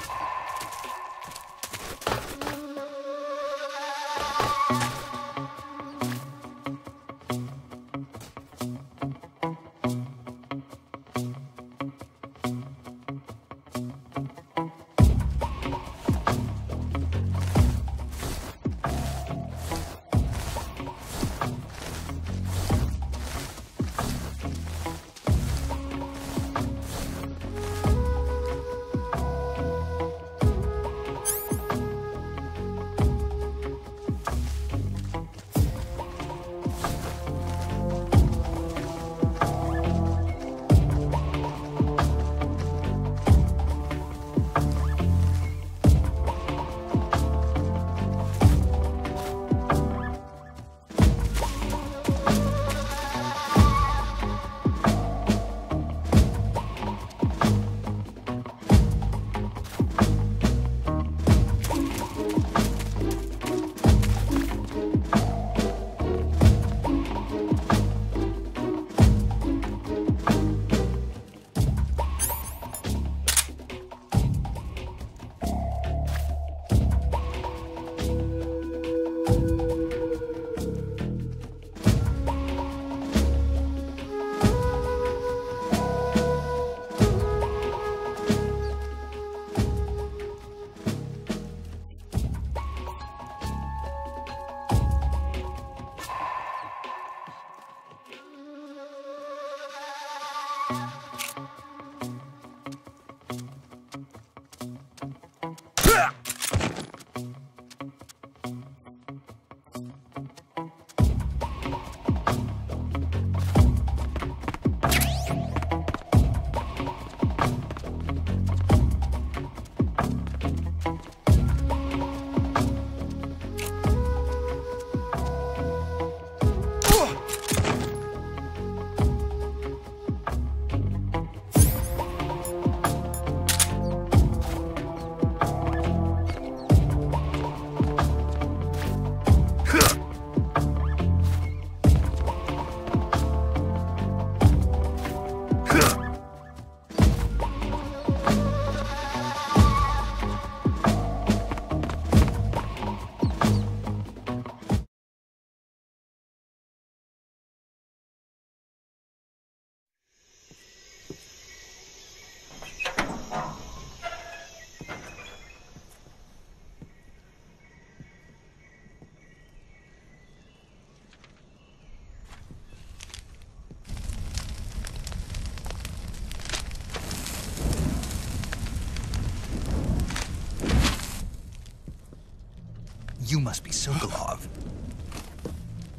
You must be Sokolov.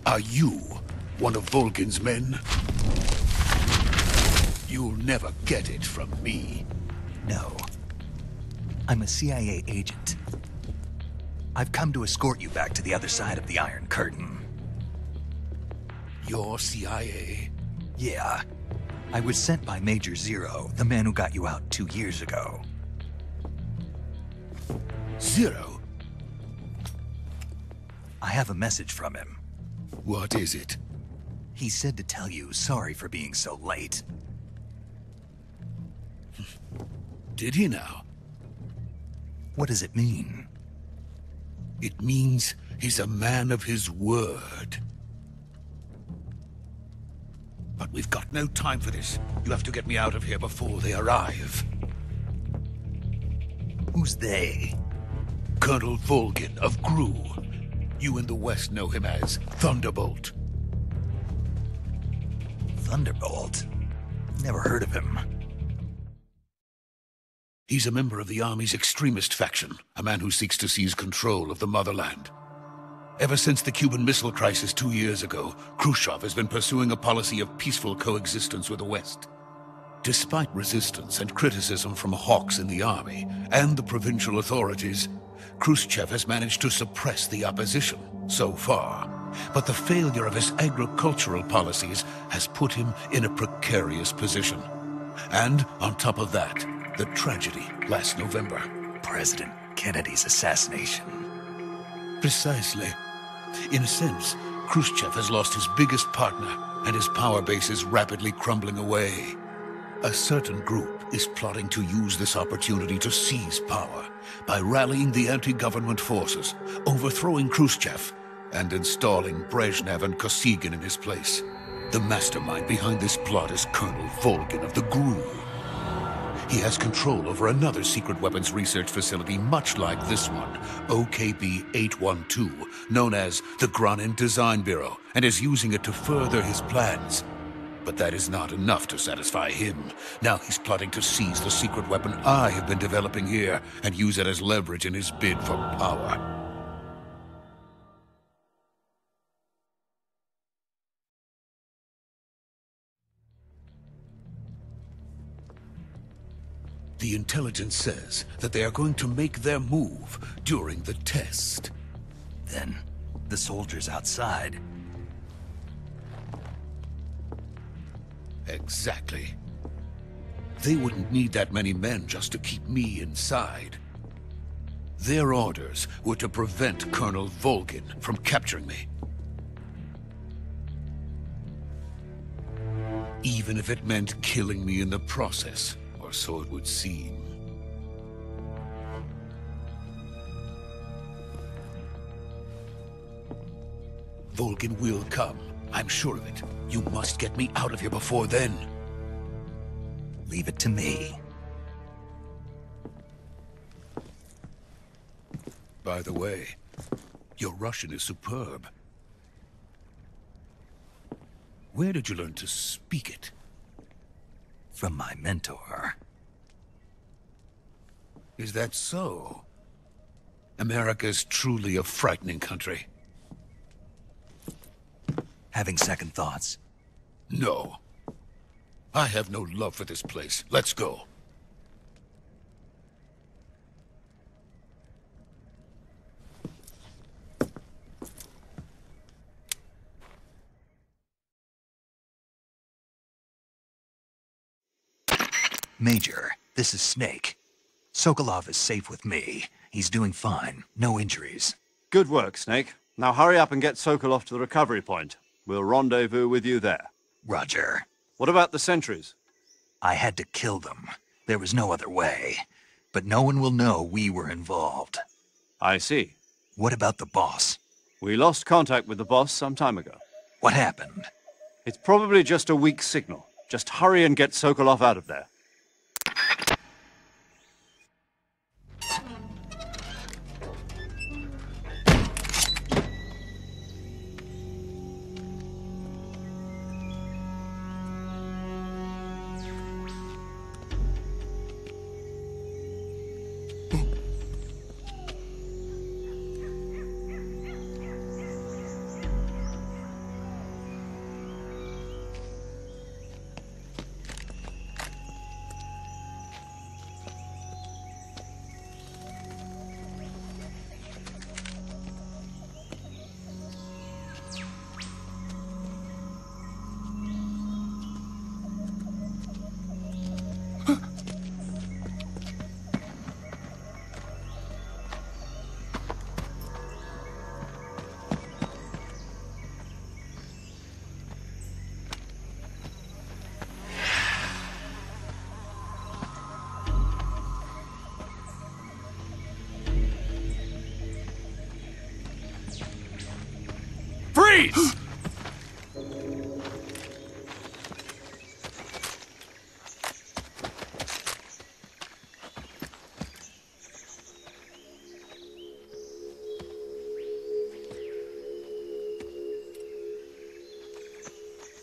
Are you one of Volgin's men? You'll never get it from me. No. I'm a CIA agent. I've come to escort you back to the other side of the Iron Curtain. You're CIA? Yeah. I was sent by Major Zero, the man who got you out 2 years ago. Zero? I have a message from him. What is it? He said to tell you sorry for being so late. Did he now? What does it mean? It means he's a man of his word. But we've got no time for this. You have to get me out of here before they arrive. Who's they? Colonel Volgin of GRU. You in the West know him as Thunderbolt. Thunderbolt? Never heard of him. He's a member of the Army's extremist faction, a man who seeks to seize control of the motherland. Ever since the Cuban Missile Crisis 2 years ago, Khrushchev has been pursuing a policy of peaceful coexistence with the West. Despite resistance and criticism from hawks in the army and the provincial authorities, Khrushchev has managed to suppress the opposition so far. But the failure of his agricultural policies has put him in a precarious position. And on top of that, the tragedy last November. President Kennedy's assassination. Precisely. In a sense, Khrushchev has lost his biggest partner, and his power base is rapidly crumbling away. A certain group is plotting to use this opportunity to seize power by rallying the anti-government forces, overthrowing Khrushchev, and installing Brezhnev and Kosygin in his place. The mastermind behind this plot is Colonel Volgin of the GRU. He has control over another secret weapons research facility much like this one, OKB-812, known as the Granin Design Bureau, and is using it to further his plans. But that is not enough to satisfy him. Now he's plotting to seize the secret weapon I have been developing here and use it as leverage in his bid for power. The intelligence says that they are going to make their move during the test. Then, the soldiers outside. Exactly. They wouldn't need that many men just to keep me inside. Their orders were to prevent Colonel Volgin from capturing me. Even if it meant killing me in the process. Or so it would seem. Volgin will come. I'm sure of it. You must get me out of here before then. Leave it to me. By the way, your Russian is superb. Where did you learn to speak it? From my mentor. Is that so? America's truly a frightening country. Having second thoughts? No. I have no love for this place. Let's go. Major, this is Snake. Sokolov is safe with me. He's doing fine. No injuries. Good work, Snake. Now hurry up and get Sokolov to the recovery point. We'll rendezvous with you there. Roger. What about the sentries? I had to kill them. There was no other way. But no one will know we were involved. I see. What about the boss? We lost contact with the boss some time ago. What happened? It's probably just a weak signal. Just hurry and get Sokolov out of there. Freeze!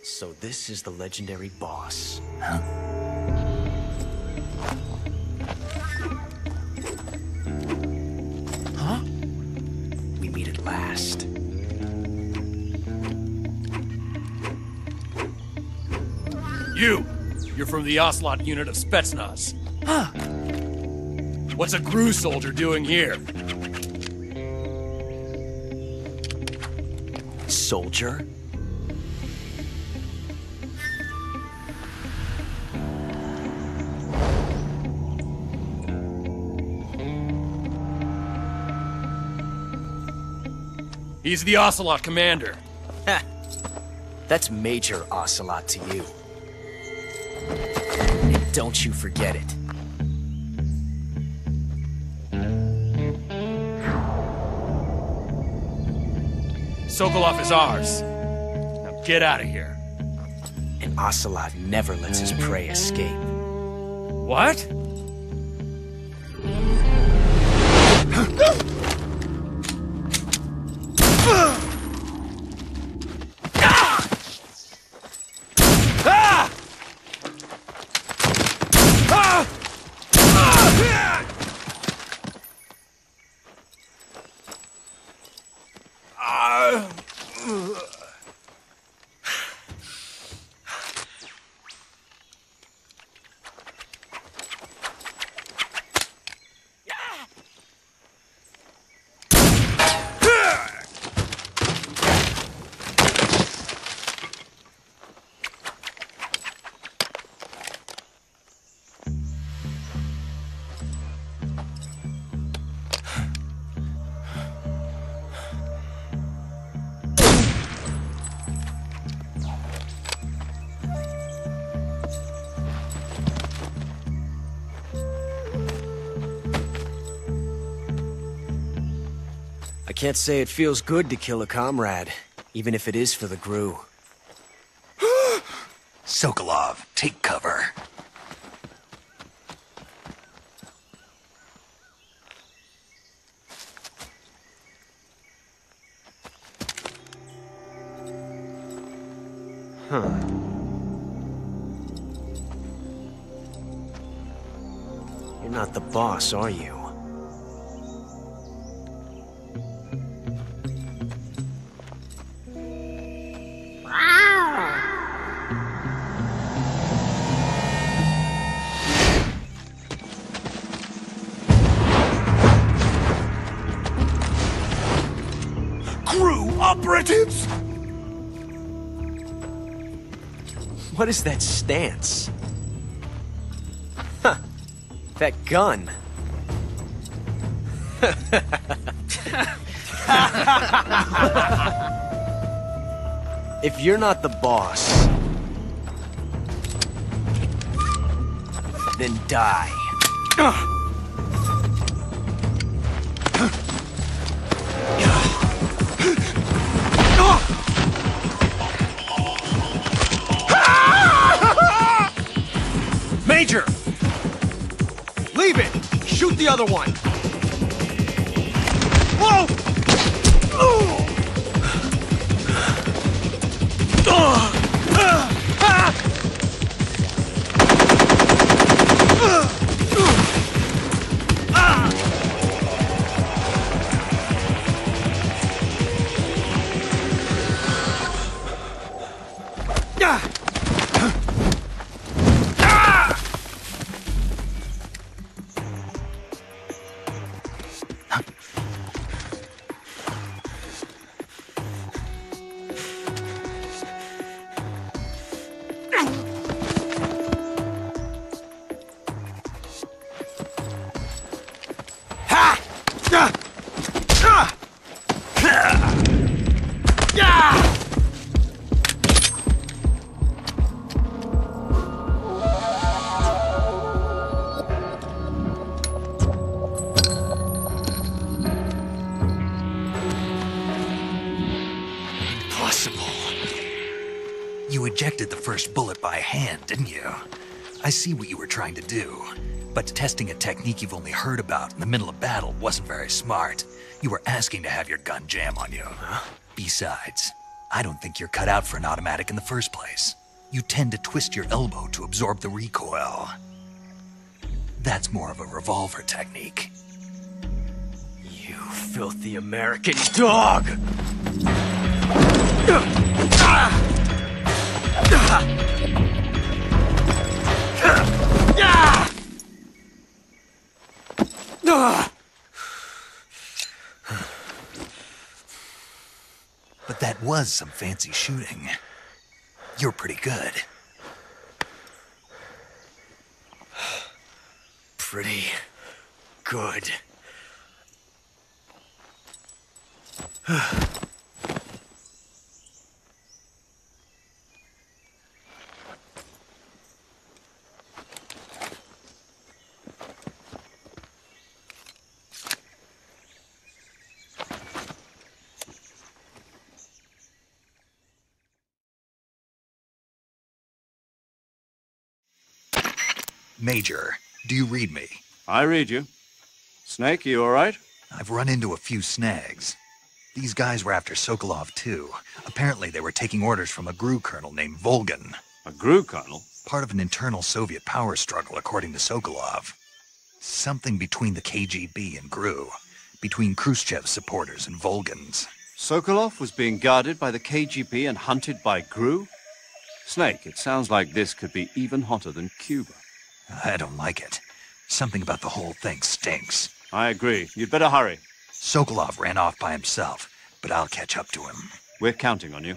So this is the legendary boss. Huh? We meet at last. You're from the Ocelot unit of Spetsnaz. Huh. What's a GRU soldier doing here? Soldier? He's the Ocelot commander. Ha! That's Major Ocelot to you. And don't you forget it. Sokolov is ours. Now get out of here. And Ocelot never lets his prey escape. What? I can't say it feels good to kill a comrade, even if it is for the GRU. Sokolov, take cover. Huh. You're not the boss, are you? GRU operatives! What is that stance? Huh. That gun. If you're not the boss, then die. Major! Leave it! Shoot the other one! Whoa! ejected the first bullet by hand, didn't you? I see what you were trying to do, but testing a technique you've only heard about in the middle of battle wasn't very smart. You were asking to have your gun jam on you. Huh? Besides, I don't think you're cut out for an automatic in the first place. You tend to twist your elbow to absorb the recoil. That's more of a revolver technique. You filthy American dog! But that was some fancy shooting. You're pretty good. Pretty good. Major, do you read me? I read you. Snake, you all right? I've run into a few snags. These guys were after Sokolov, too. Apparently they were taking orders from a GRU colonel named Volgan. A GRU colonel? Part of an internal Soviet power struggle, according to Sokolov. Something between the KGB and GRU. Between Khrushchev's supporters and Volgan's. Sokolov was being guarded by the KGB and hunted by GRU? Snake, it sounds like this could be even hotter than Cuba. I don't like it. Something about the whole thing stinks. I agree. You'd better hurry. Sokolov ran off by himself, but I'll catch up to him. We're counting on you.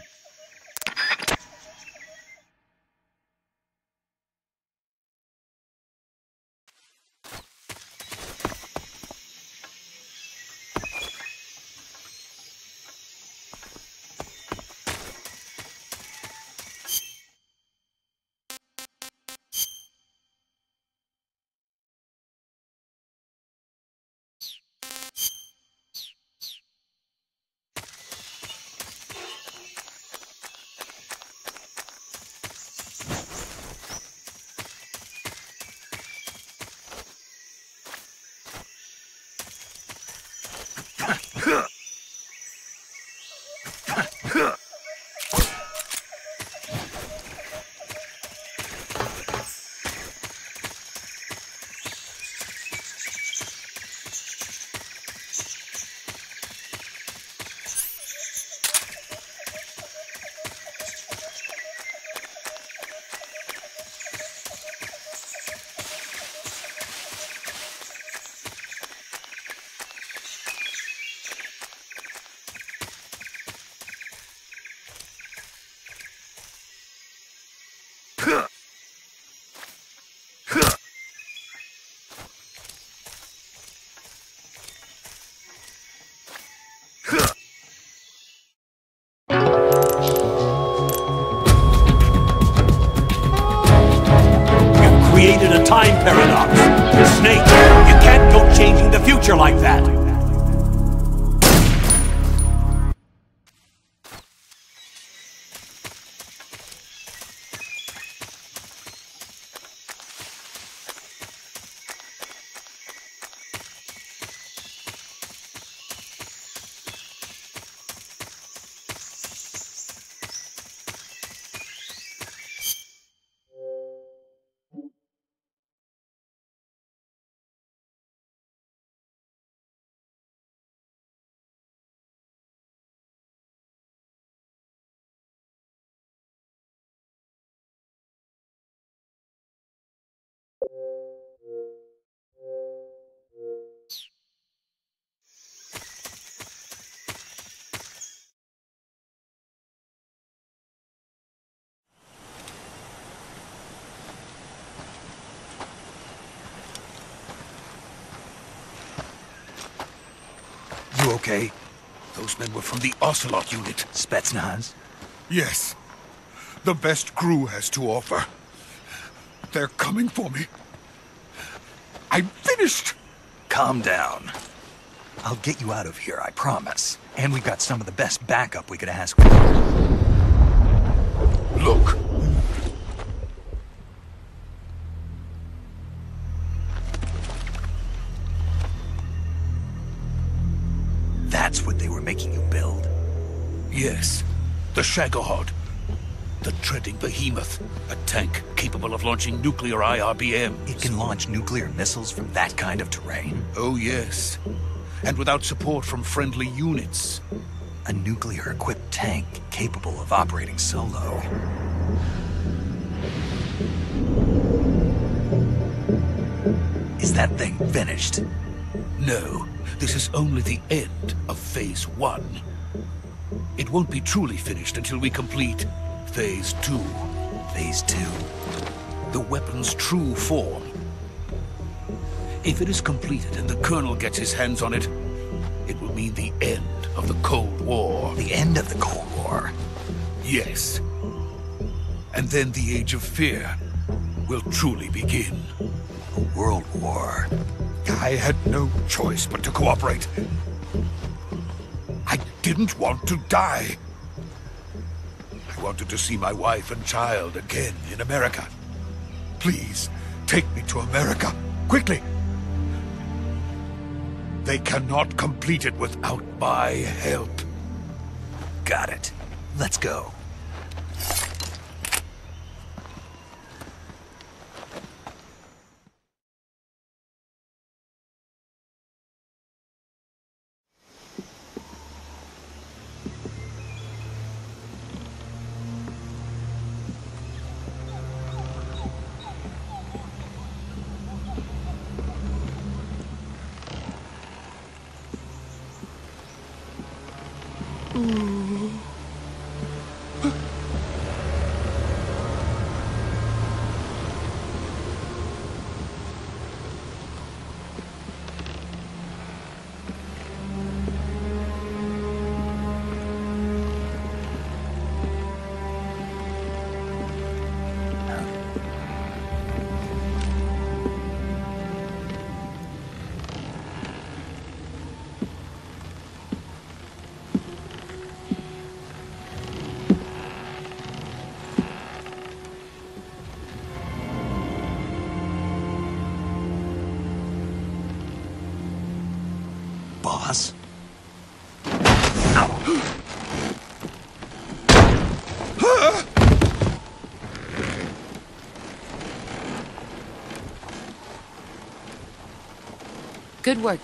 Created a time paradox. Snake, you can't go changing the future like that. You okay? Those men were from the Ocelot unit. Spetsnaz? Yes. The best GRU has to offer. They're coming for me. I'm finished! Calm down. I'll get you out of here, I promise. And we've got some of the best backup we could ask for. Look. Shagohod. The treading behemoth. A tank capable of launching nuclear IRBMs. It can launch nuclear missiles from that kind of terrain? Oh, yes. And without support from friendly units. A nuclear-equipped tank capable of operating solo. Is that thing finished? No, this is only the end of Phase 1. It won't be truly finished until we complete Phase 2. Phase 2? The weapon's true form. If it is completed and the Colonel gets his hands on it, it will mean the end of the Cold War. The end of the Cold War? Yes. And then the Age of Fear will truly begin. A world war. I had no choice but to cooperate. I didn't want to die. I wanted to see my wife and child again in America. Please, take me to America, quickly. They cannot complete it without my help. Got it. Let's go. Boss? Good work,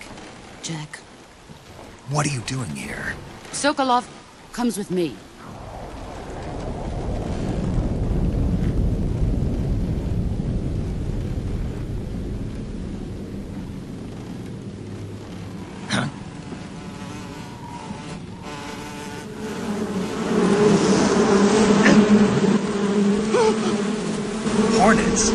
Jack. What are you doing here? Sokolov comes with me. Hornets?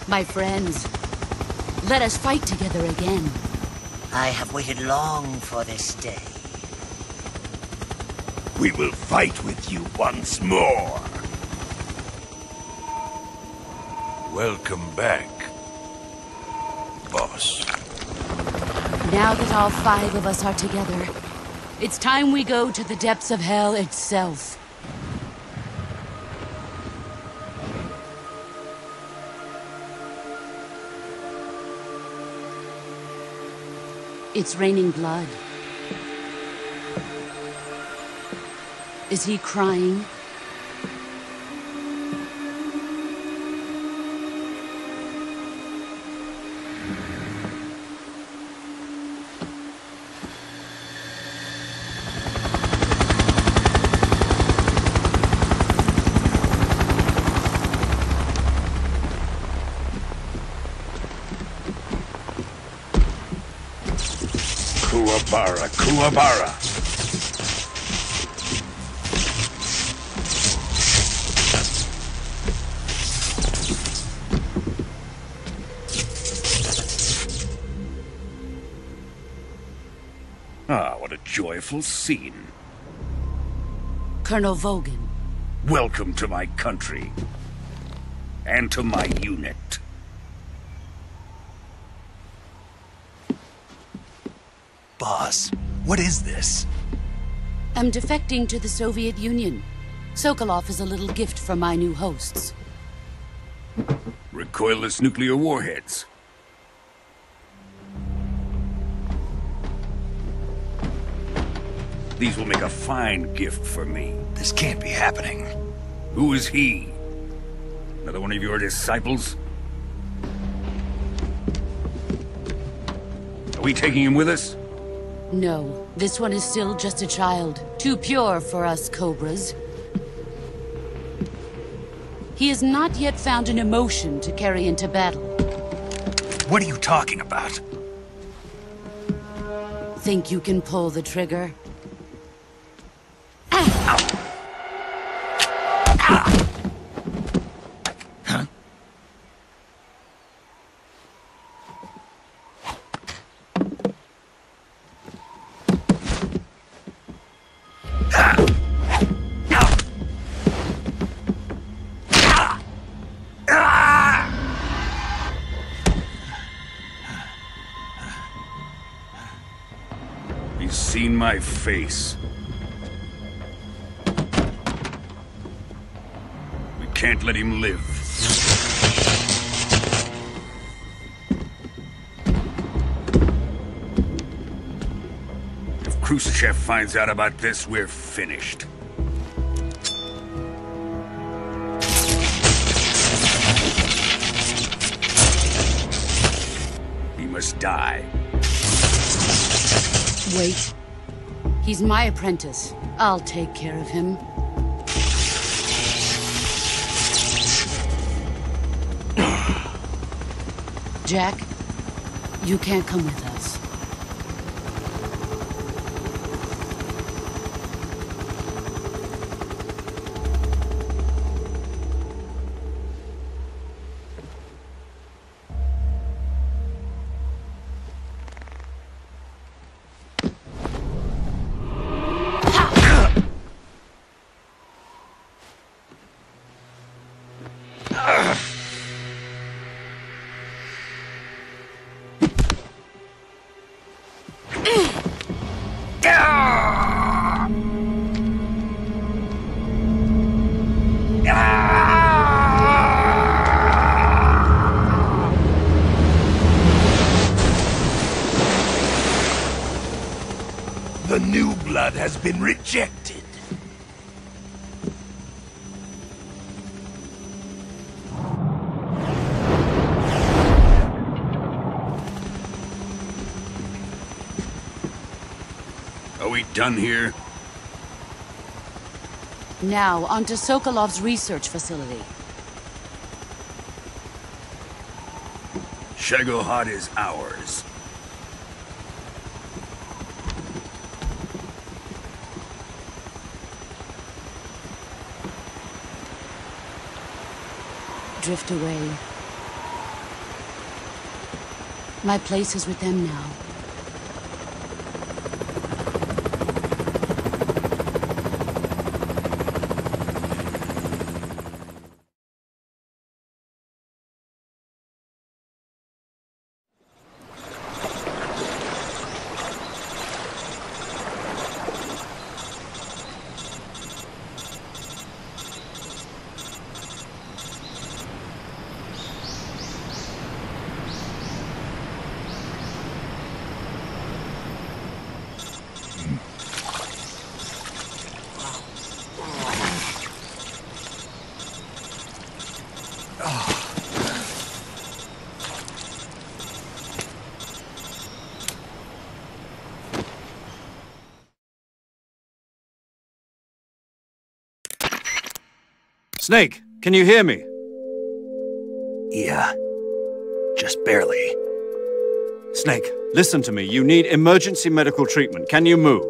My friends, let us fight together again. I have waited long for this day. We will fight with you once more. Welcome back, boss. Now that all 5 of us are together, it's time we go to the depths of hell itself. It's raining blood. Is he crying? Kuwabara, Kuwabara. Ah, what a joyful scene. Colonel Vogan. Welcome to my country. And to my unit. Boss, what is this? I'm defecting to the Soviet Union. Sokolov is a little gift from my new hosts. Recoilless nuclear warheads. These will make a fine gift for me. This can't be happening. Who is he? Another one of your disciples? Are we taking him with us? No, this one is still just a child. Too pure for us Cobras. He has not yet found an emotion to carry into battle. What are you talking about? Think you can pull the trigger? Huh? He's seen my face. We can't let him live. If Khrushchev finds out about this, we're finished. He must die. Wait. He's my apprentice. I'll take care of him. Jack, you can't come with us. The new blood has been rejected. Are we done here? Now, onto Sokolov's research facility. Shagohod is ours. Drift away. My place is with them now. Snake, can you hear me? Yeah. Just barely. Snake, listen to me. You need emergency medical treatment. Can you move?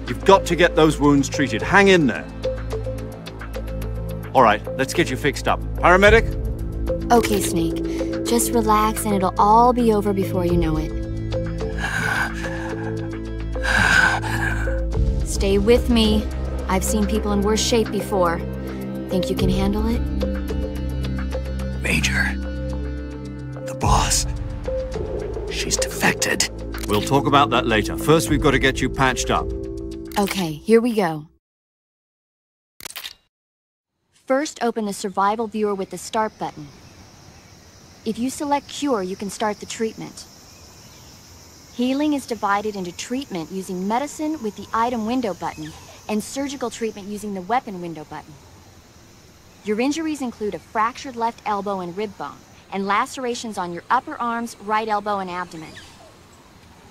You've got to get those wounds treated. Hang in there. All right, let's get you fixed up. Paramedic? Okay, Snake. Just relax and it'll all be over before you know it. Stay with me. I've seen people in worse shape before. Think you can handle it? Major. The boss. She's defected. We'll talk about that later. First, we've got to get you patched up. Okay, here we go. First, open the survival viewer with the start button. If you select cure, you can start the treatment. Healing is divided into treatment using medicine with the item window button and surgical treatment using the weapon window button. Your injuries include a fractured left elbow and rib bone, and lacerations on your upper arms, right elbow, and abdomen.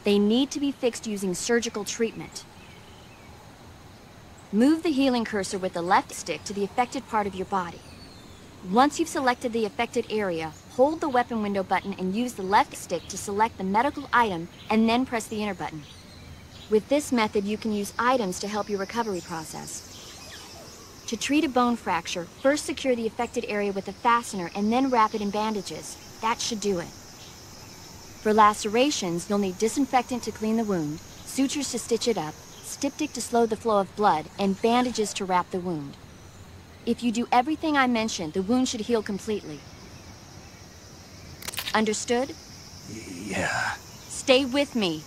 They need to be fixed using surgical treatment. Move the healing cursor with the left stick to the affected part of your body. Once you've selected the affected area, hold the weapon window button and use the left stick to select the medical item and then press the enter button. With this method, you can use items to help your recovery process. To treat a bone fracture, first secure the affected area with a fastener and then wrap it in bandages. That should do it. For lacerations, you'll need disinfectant to clean the wound, sutures to stitch it up, styptic to slow the flow of blood, and bandages to wrap the wound. If you do everything I mentioned, the wound should heal completely. Understood? Yeah. Stay with me.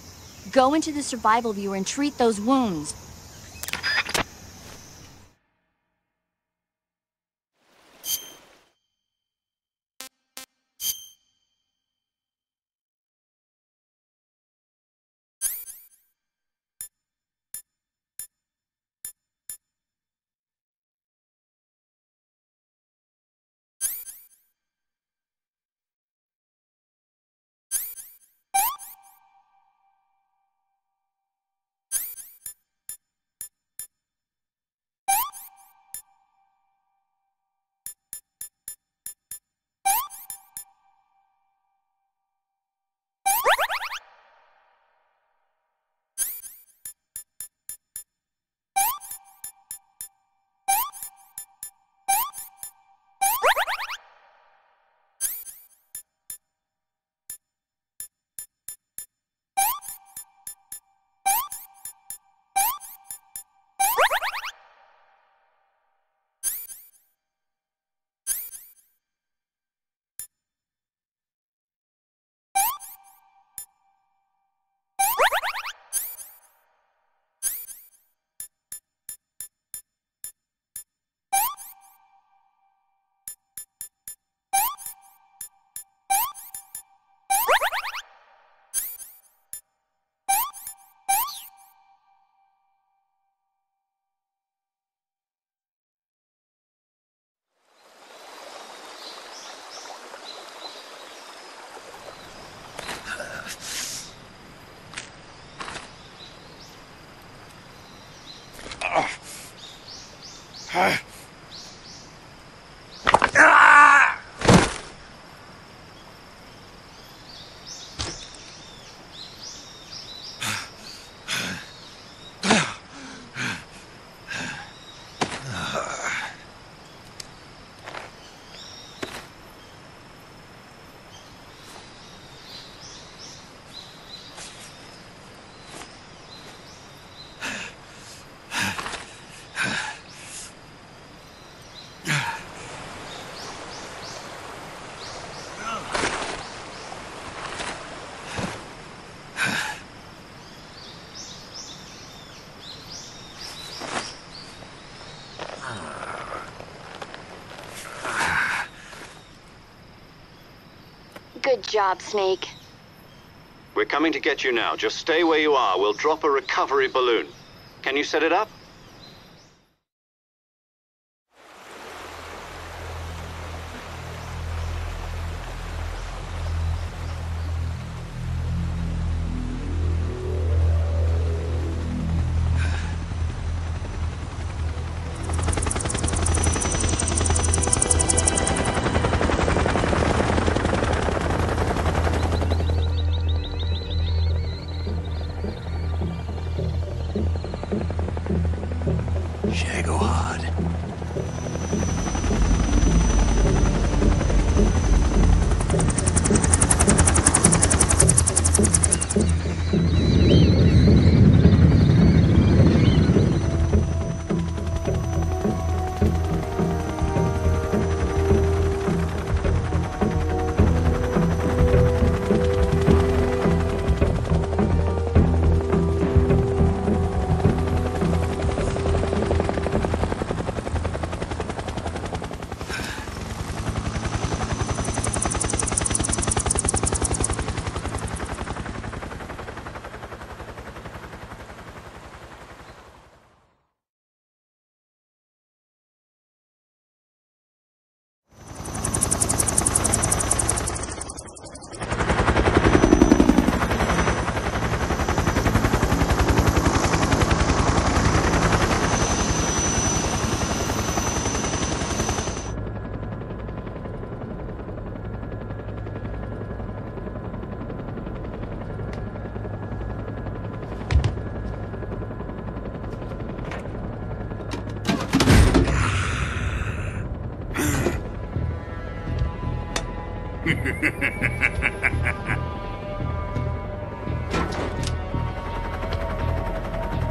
Go into the survival viewer and treat those wounds. Good job, Snake. We're coming to get you now. Just stay where you are. We'll drop a recovery balloon. Can you set it up?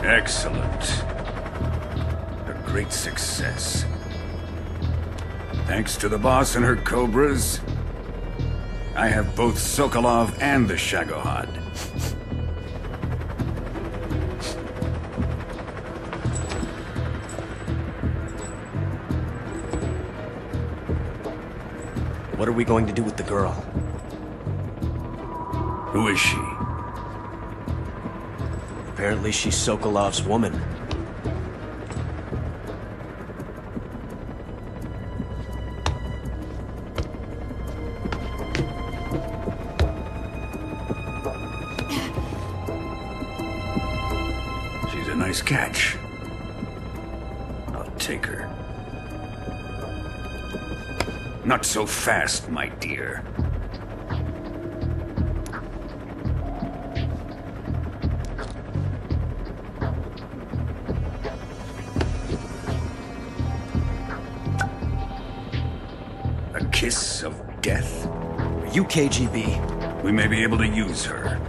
Excellent. A great success. Thanks to the boss and her cobras, I have both Sokolov and the Shagohod. What are we going to do with the girl? Who is she? Apparently she's Sokolov's woman. She's a nice catch. I'll take her. Not so fast, my dear. A kiss of death? Are you KGB? We may be able to use her.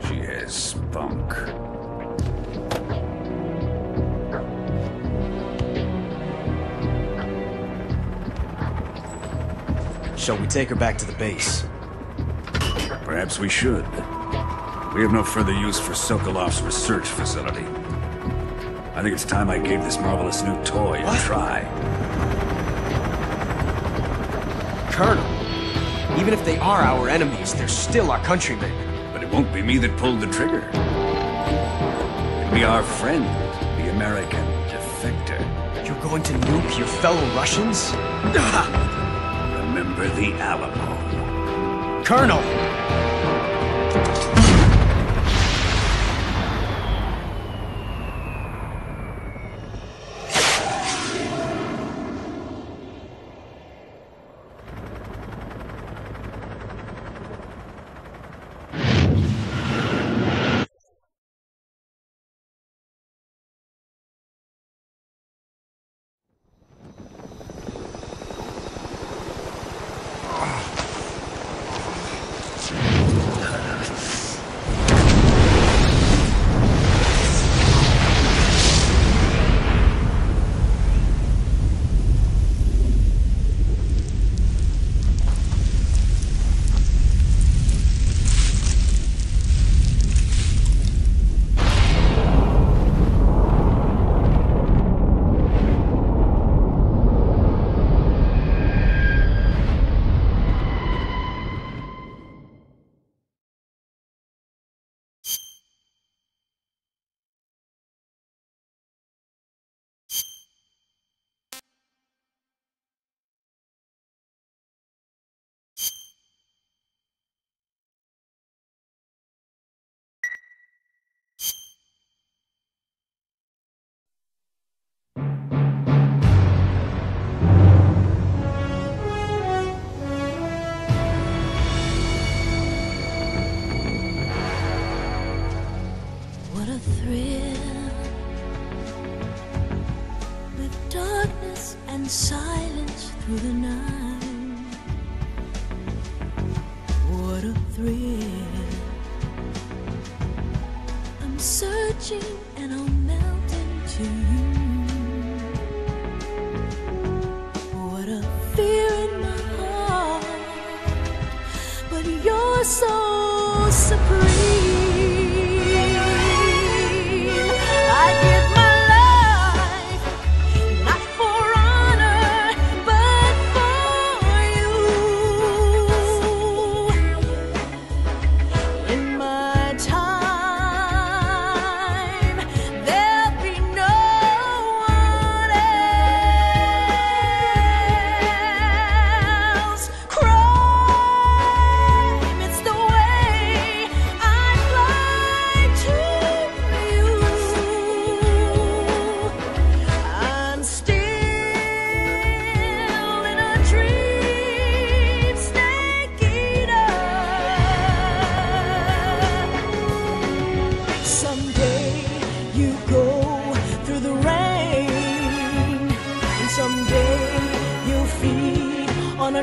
She has spunk. Shall we take her back to the base? Perhaps we should. We have no further use for Sokolov's research facility. I think it's time I gave this marvelous new toy a try. Colonel, even if they are our enemies, they're still our countrymen. But it won't be me that pulled the trigger. It'll be our friend, the American defector. You're going to nuke your fellow Russians? Remember the Alamo. Colonel! What a thrill, with darkness and silence through the night. What a thrill, I'm searching and I'll melt into you. What a fear in my heart, but you're so supreme. It's the way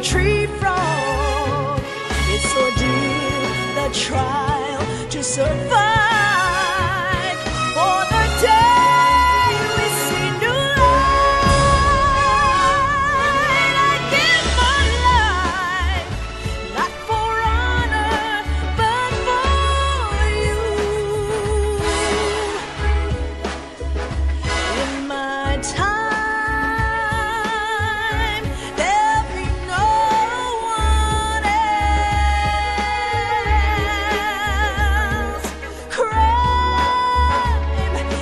tree frog. It's ordeal, the trial to survive. For the day we see new light, I give my life, not for honor, but for you. In my time, there'll be no one else. Crime,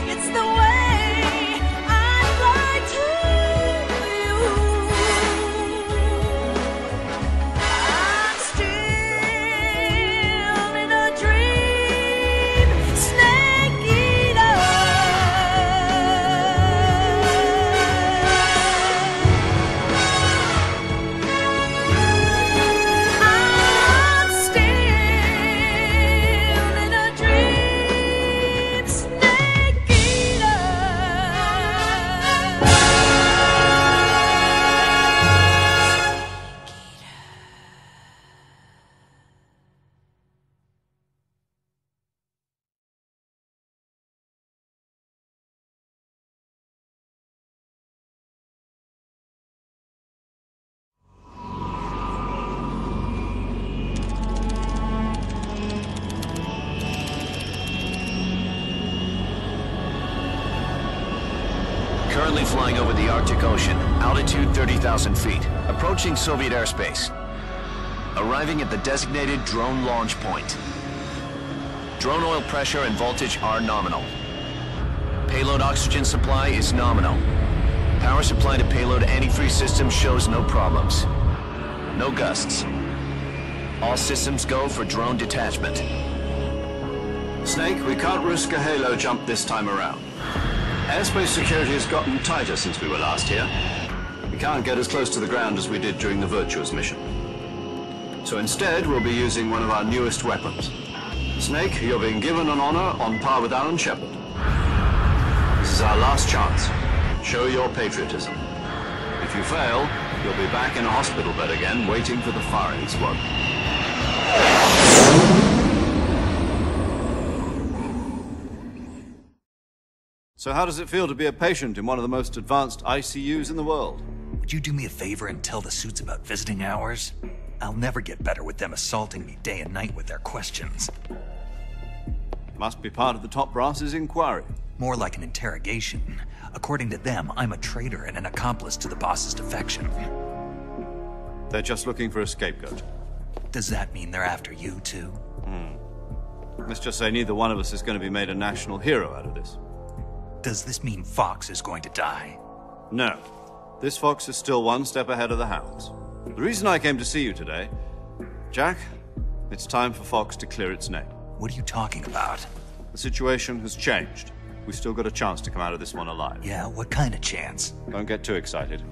it's the way I'd lie to you. I'm still in a dream, snake eater. I'm still in a dream, snake eater. Currently flying over the Arctic Ocean, altitude 30,000 feet, approaching Soviet airspace. Arriving at the designated drone launch point. Drone oil pressure and voltage are nominal. Payload oxygen supply is nominal. Power supply to payload antifreeze system shows no problems. No gusts. All systems go for drone detachment. Snake, we can't risk a halo jump this time around. Airspace security has gotten tighter since we were last here. We can't get as close to the ground as we did during the Virtuous mission. So instead, we'll be using one of our newest weapons. Snake, you're being given an honor on par with Alan Shepard. This is our last chance. Show your patriotism. If you fail, you'll be back in a hospital bed again, waiting for the firing squad. So how does it feel to be a patient in one of the most advanced ICUs in the world? Would you do me a favor and tell the suits about visiting hours? I'll never get better with them assaulting me day and night with their questions. Must be part of the top brass's inquiry. More like an interrogation. According to them, I'm a traitor and an accomplice to the boss's defection. They're just looking for a scapegoat. Does that mean they're after you, too? Let's just say neither one of us is going to be made a national hero out of this. Does this mean Fox is going to die? No. This fox is still one step ahead of the hounds. The reason I came to see you today, Jack, it's time for Fox to clear its name. What are you talking about? The situation has changed. We've still got a chance to come out of this one alive. Yeah, what kind of chance? Don't get too excited.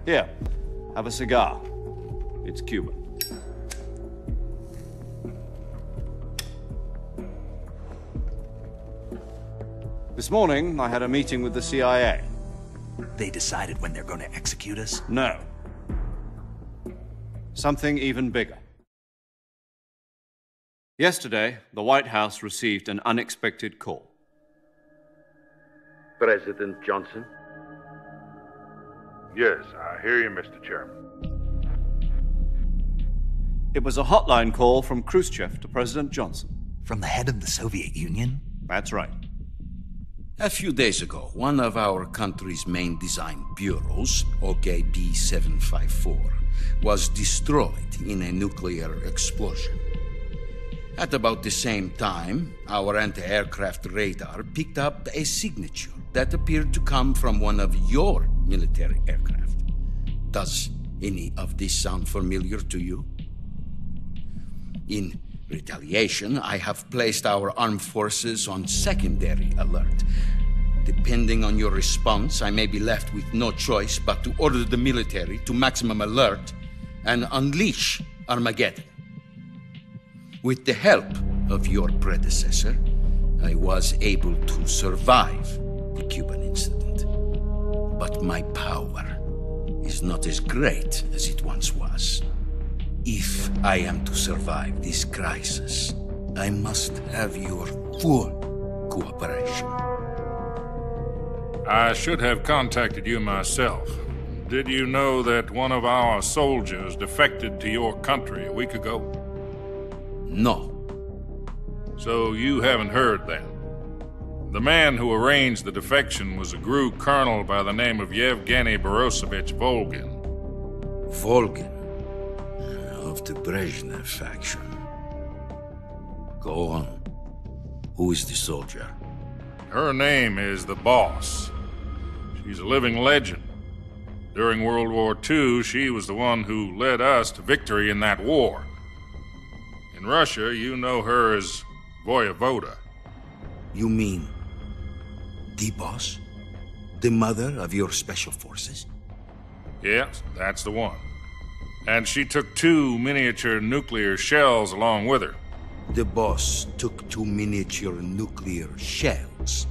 Here, have a cigar. It's Cuban. This morning, I had a meeting with the CIA. They decided when they're going to execute us? No. Something even bigger. Yesterday, the White House received an unexpected call. President Johnson? Yes, I hear you, Mr. Chairman. It was a hotline call from Khrushchev to President Johnson. From the head of the Soviet Union? That's right. A few days ago, one of our country's main design bureaus, OKB 754, was destroyed in a nuclear explosion. At about the same time, our anti-aircraft radar picked up a signature that appeared to come from one of your military aircraft. Does any of this sound familiar to you? In retaliation, I have placed our armed forces on secondary alert. Depending on your response, I may be left with no choice but to order the military to maximum alert and unleash Armageddon. With the help of your predecessor, I was able to survive the Cuban incident. But my power is is not as great as it once was. If I am to survive this crisis, I must have your full cooperation. I should have contacted you myself. Did you know that one of our soldiers defected to your country a week ago? No. So you haven't heard then? The man who arranged the defection was a GRU colonel by the name of Yevgeny Borosovich Volgin. Volgin? Of the Brezhnev faction. Go on. Who is the soldier? Her name is the Boss. She's a living legend. During World War II, she was the one who led us to victory in that war. In Russia, you know her as Voyevoda. You mean the Boss? The mother of your special forces? Yes, that's the one. And she took 2 miniature nuclear shells along with her. The Boss took 2 miniature nuclear shells?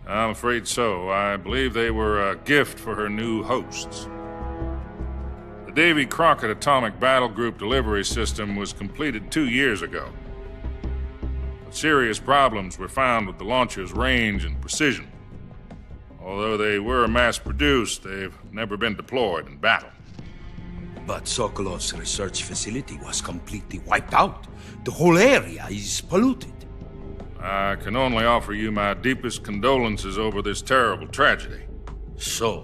I'm afraid so. I believe they were a gift for her new hosts. The Davy Crockett Atomic Battle Group delivery system was completed 2 years ago. But serious problems were found with the launcher's range and precision. Although they were mass-produced, they've never been deployed in battle. But Sokolov's research facility was completely wiped out. The whole area is polluted. I can only offer you my deepest condolences over this terrible tragedy. So,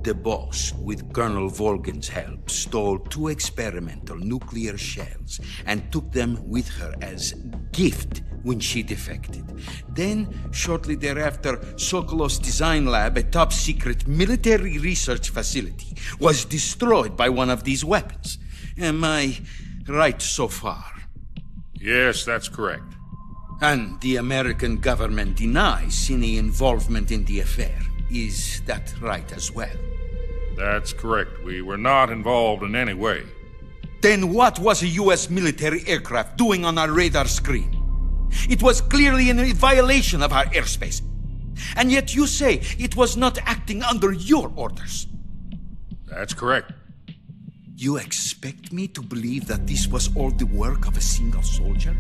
the Boss, with Colonel Volgin's help, stole 2 experimental nuclear shells and took them with her as gift when she defected. Then, shortly thereafter, Sokolov's design lab, a top-secret military research facility, was destroyed by one of these weapons. Am I right so far? Yes, that's correct. And the American government denies any involvement in the affair. Is that right as well? That's correct. We were not involved in any way. Then what was a U.S. military aircraft doing on our radar screen? It was clearly in violation of our airspace. And yet you say it was not acting under your orders. That's correct. You expect me to believe that this was all the work of a single soldier?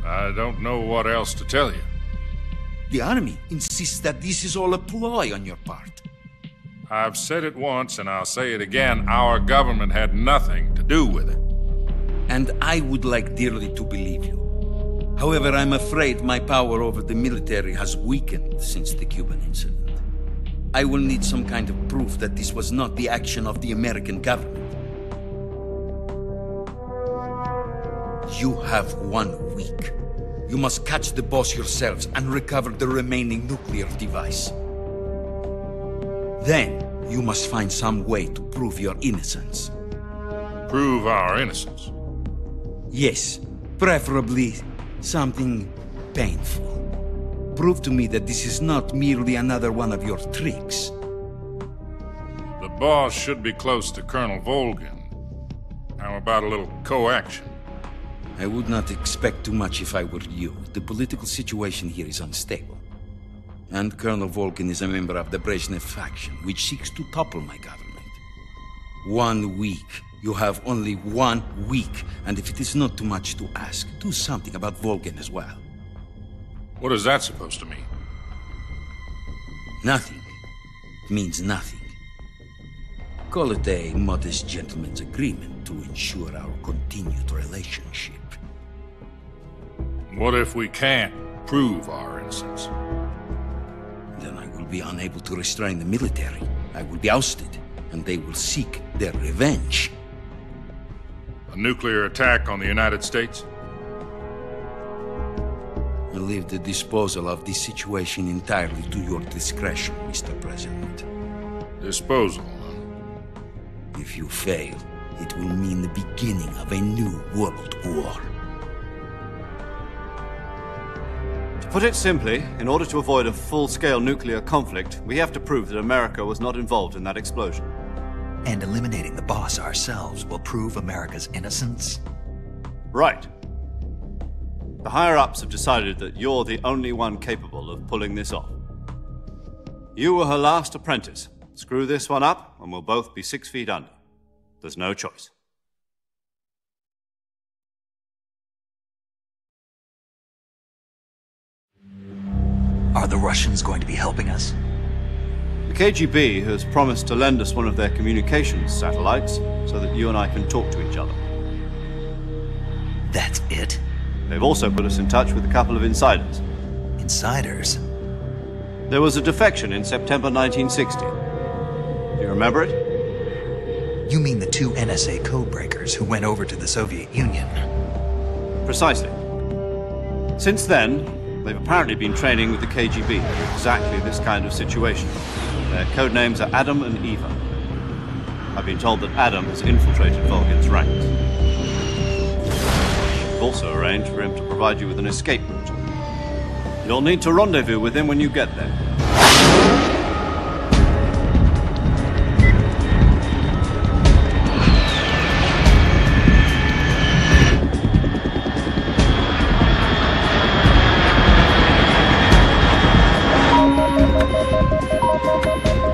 I don't know what else to tell you. The Army insists that this is all a ploy on your part. I've said it once and I'll say it again. Our government had nothing to do with it. And I would like dearly to believe you. However, I'm afraid my power over the military has weakened since the Cuban incident. I will need some kind of proof that this was not the action of the American government. You have 1 week. You must catch the Boss yourselves and recover the remaining nuclear device. Then, you must find some way to prove your innocence. Prove our innocence? Yes, preferably something painful. Prove to me that this is not merely another one of your tricks. The Boss should be close to Colonel Volgin. How about a little co-action? I would not expect too much if I were you. The political situation here is unstable. And Colonel Volgin is a member of the Brezhnev faction, which seeks to topple my government. 1 week. You have only 1 week, and if it is not too much to ask, do something about Volgin as well. What is that supposed to mean? Nothing. It means nothing. Call it a modest gentleman's agreement to ensure our continued relationship. What if we can't prove our innocence? Then I will be unable to restrain the military. I will be ousted, and they will seek their revenge. A nuclear attack on the United States? I leave the disposal of this situation entirely to your discretion, Mr. President. Disposal? If you fail, it will mean the beginning of a new world war. To put it simply, in order to avoid a full-scale nuclear conflict, we have to prove that America was not involved in that explosion. And eliminating the Boss ourselves will prove America's innocence? Right. The higher-ups have decided that you're the only one capable of pulling this off. You were her last apprentice, Screw this one up, and we'll both be 6 feet under. There's no choice. Are the Russians going to be helping us? The KGB has promised to lend us one of their communications satellites so that you and I can talk to each other. That's it? They've also put us in touch with a couple of insiders. Insiders? There was a defection in September 1960. Do you remember it? You mean the 2 NSA codebreakers who went over to the Soviet Union? Precisely. Since then, they've apparently been training with the KGB for exactly this kind of situation. Their code names are Adam and Eva. I've been told that Adam has infiltrated Volgin's ranks. We've also arranged for him to provide you with an escape route. You'll need to rendezvous with him when you get there.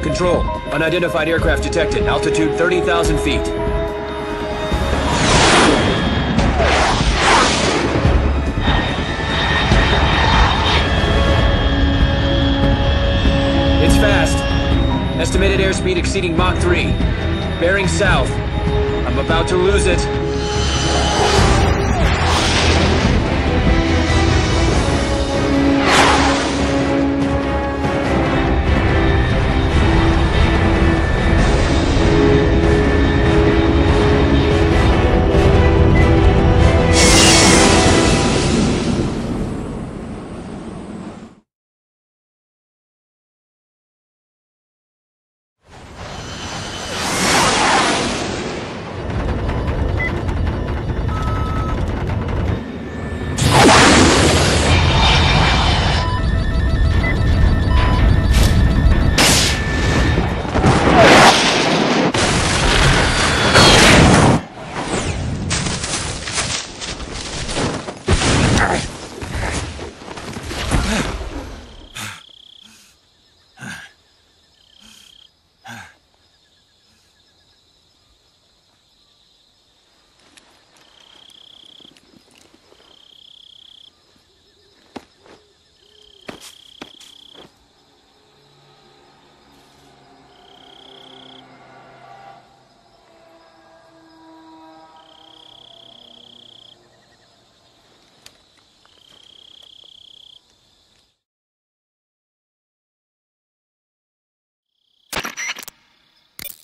Control. Unidentified aircraft detected. Altitude 30,000 feet. It's fast. Estimated airspeed exceeding Mach 3. Bearing south. I'm about to lose it.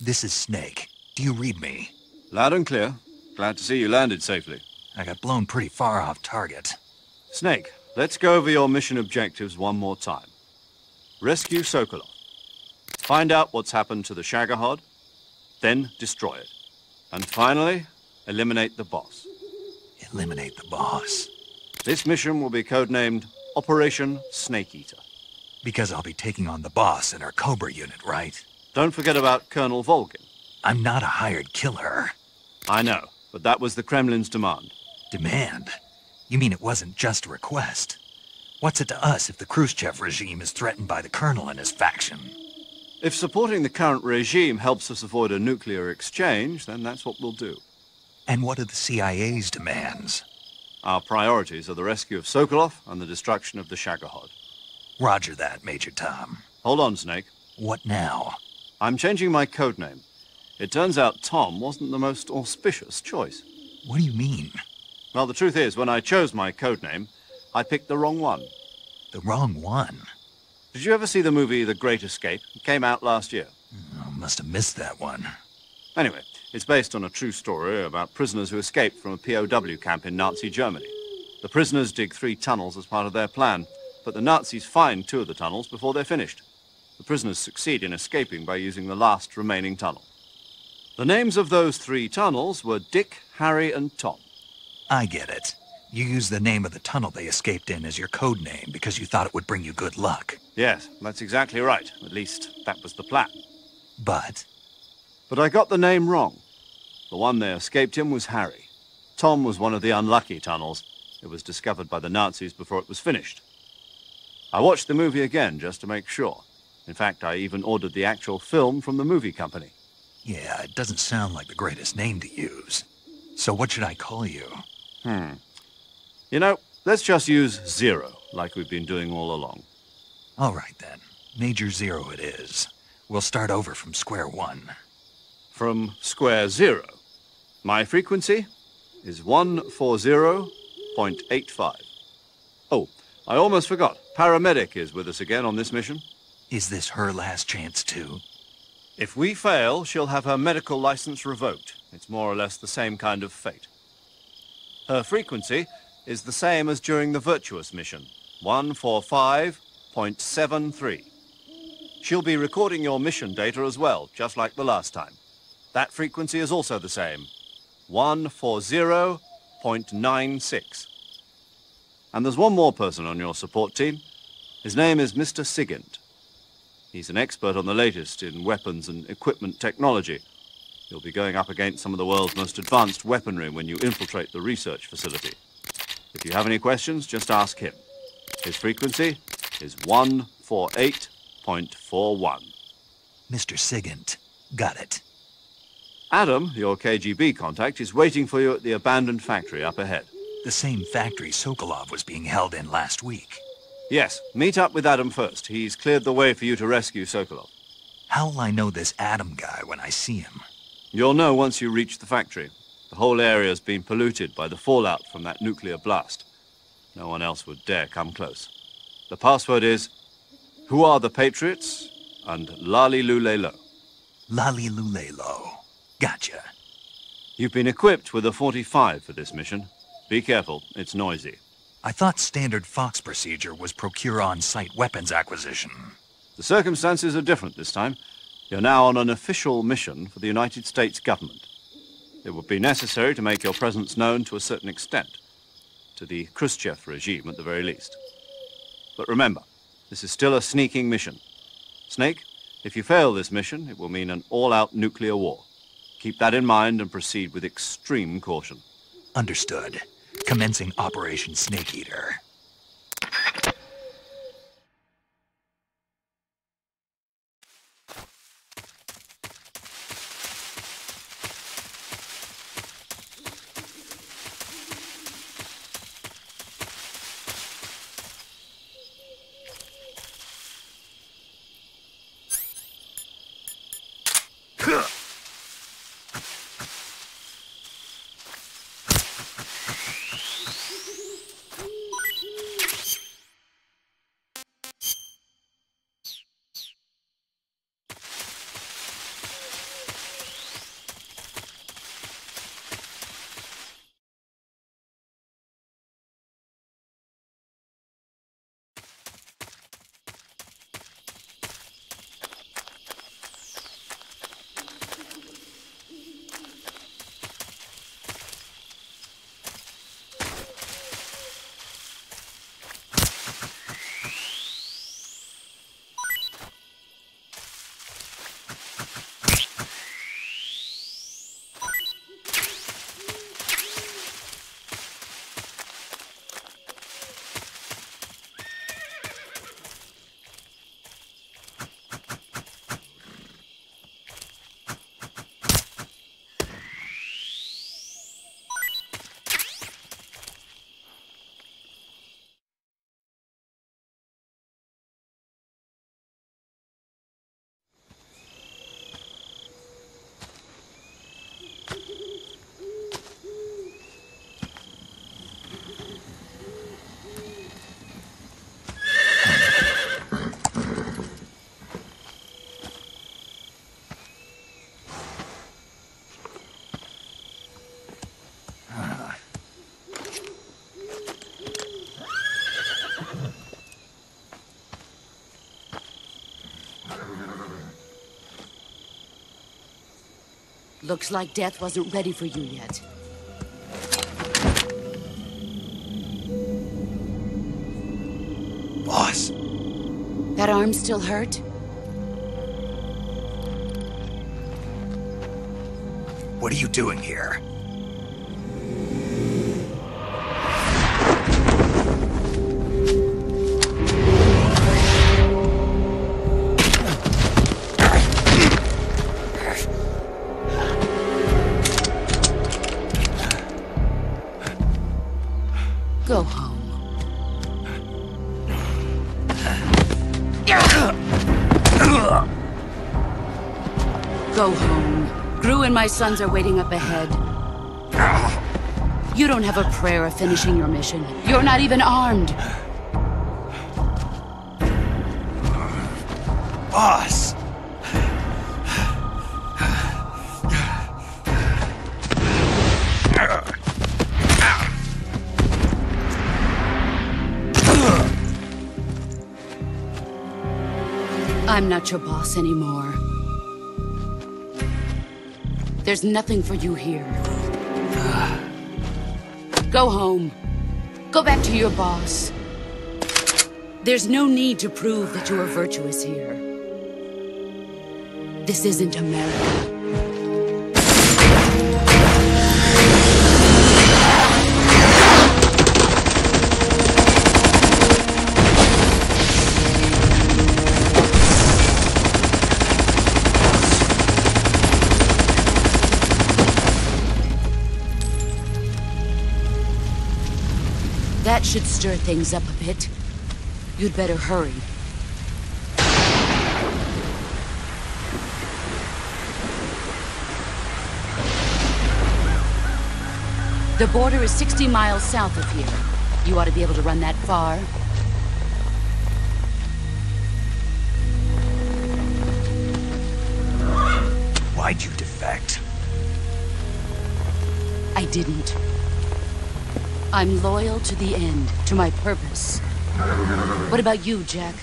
This is Snake. Do you read me? Loud and clear. Glad to see you landed safely. I got blown pretty far off target. Snake, let's go over your mission objectives one more time. Rescue Sokolov. Find out what's happened to the Shagohod, then destroy it. And finally, eliminate the boss. Eliminate the boss? This mission will be codenamed Operation Snake Eater. Because I'll be taking on the boss in our Cobra unit, right? Don't forget about Colonel Volgin. I'm not a hired killer. I know, but that was the Kremlin's demand. Demand? You mean it wasn't just a request? What's it to us if the Khrushchev regime is threatened by the Colonel and his faction? If supporting the current regime helps us avoid a nuclear exchange, then that's what we'll do. And what are the CIA's demands? Our priorities are the rescue of Sokolov and the destruction of the Shagohod. Roger that, Major Tom. Hold on, Snake. What now? I'm changing my codename. It turns out Tom wasn't the most auspicious choice. What do you mean? Well, the truth is, when I chose my codename, I picked the wrong one. The wrong one? Did you ever see the movie The Great Escape? It came out last year. I must have missed that one. Anyway, it's based on a true story about prisoners who escaped from a POW camp in Nazi Germany. The prisoners dig 3 tunnels as part of their plan, but the Nazis find 2 of the tunnels before they're finished. The prisoners succeed in escaping by using the last remaining tunnel. The names of those 3 tunnels were Dick, Harry, and Tom. I get it. You used the name of the tunnel they escaped in as your code name because you thought it would bring you good luck. Yes, that's exactly right. At least, that was the plan. But I got the name wrong. The one they escaped in was Harry. Tom was one of the unlucky tunnels. It was discovered by the Nazis before it was finished. I watched the movie again just to make sure. In fact, I even ordered the actual film from the movie company. Yeah, it doesn't sound like the greatest name to use. So what should I call you? You know, let's just use Zero, like we've been doing all along. All right, then. Major Zero it is. We'll start over from square one. From square zero. My frequency is 140.85. Oh, I almost forgot. Paramedic is with us again on this mission. Is this her last chance, too? If we fail, she'll have her medical license revoked. It's more or less the same kind of fate. Her frequency is the same as during the Virtuous mission, 145.73. She'll be recording your mission data as well, just like the last time. That frequency is also the same, 140.96. And there's one more person on your support team. His name is Mr. Sigint. He's an expert on the latest in weapons and equipment technology. You'll be going up against some of the world's most advanced weaponry when you infiltrate the research facility. If you have any questions, just ask him. His frequency is 148.41. Mr. Sigint. Got it. Adam, your KGB contact, is waiting for you at the abandoned factory up ahead. The same factory Sokolov was being held in last week. Yes, meet up with Adam first. He's cleared the way for you to rescue Sokolov. How'll I know this Adam guy when I see him? You'll know once you reach the factory. The whole area's been polluted by the fallout from that nuclear blast. No one else would dare come close. The password is, "Who are the Patriots?" and "Lali Lule Lo." Lali Lule Lo. Gotcha. You've been equipped with a 45 for this mission. Be careful, it's noisy. I thought standard Fox procedure was procure on-site weapons acquisition. The circumstances are different this time. You're now on an official mission for the United States government. It would be necessary to make your presence known to a certain extent, to the Khrushchev regime at the very least. But remember, this is still a sneaking mission. Snake, if you fail this mission, it will mean an all-out nuclear war. Keep that in mind and proceed with extreme caution. Understood. Commencing Operation Snake Eater. Looks like death wasn't ready for you yet. Boss. That arm still hurt? What are you doing here? Go home. Gru and my sons are waiting up ahead. You don't have a prayer of finishing your mission. You're not even armed. Boss! I'm not your boss anymore. There's nothing for you here. Go home. Go back to your boss. There's no need to prove that you are virtuous here. This isn't America. That should stir things up a bit. You'd better hurry. The border is 60 miles south of here. You ought to be able to run that far. Why'd you defect? I didn't. I'm loyal to the end, to my purpose. What about you, Jack?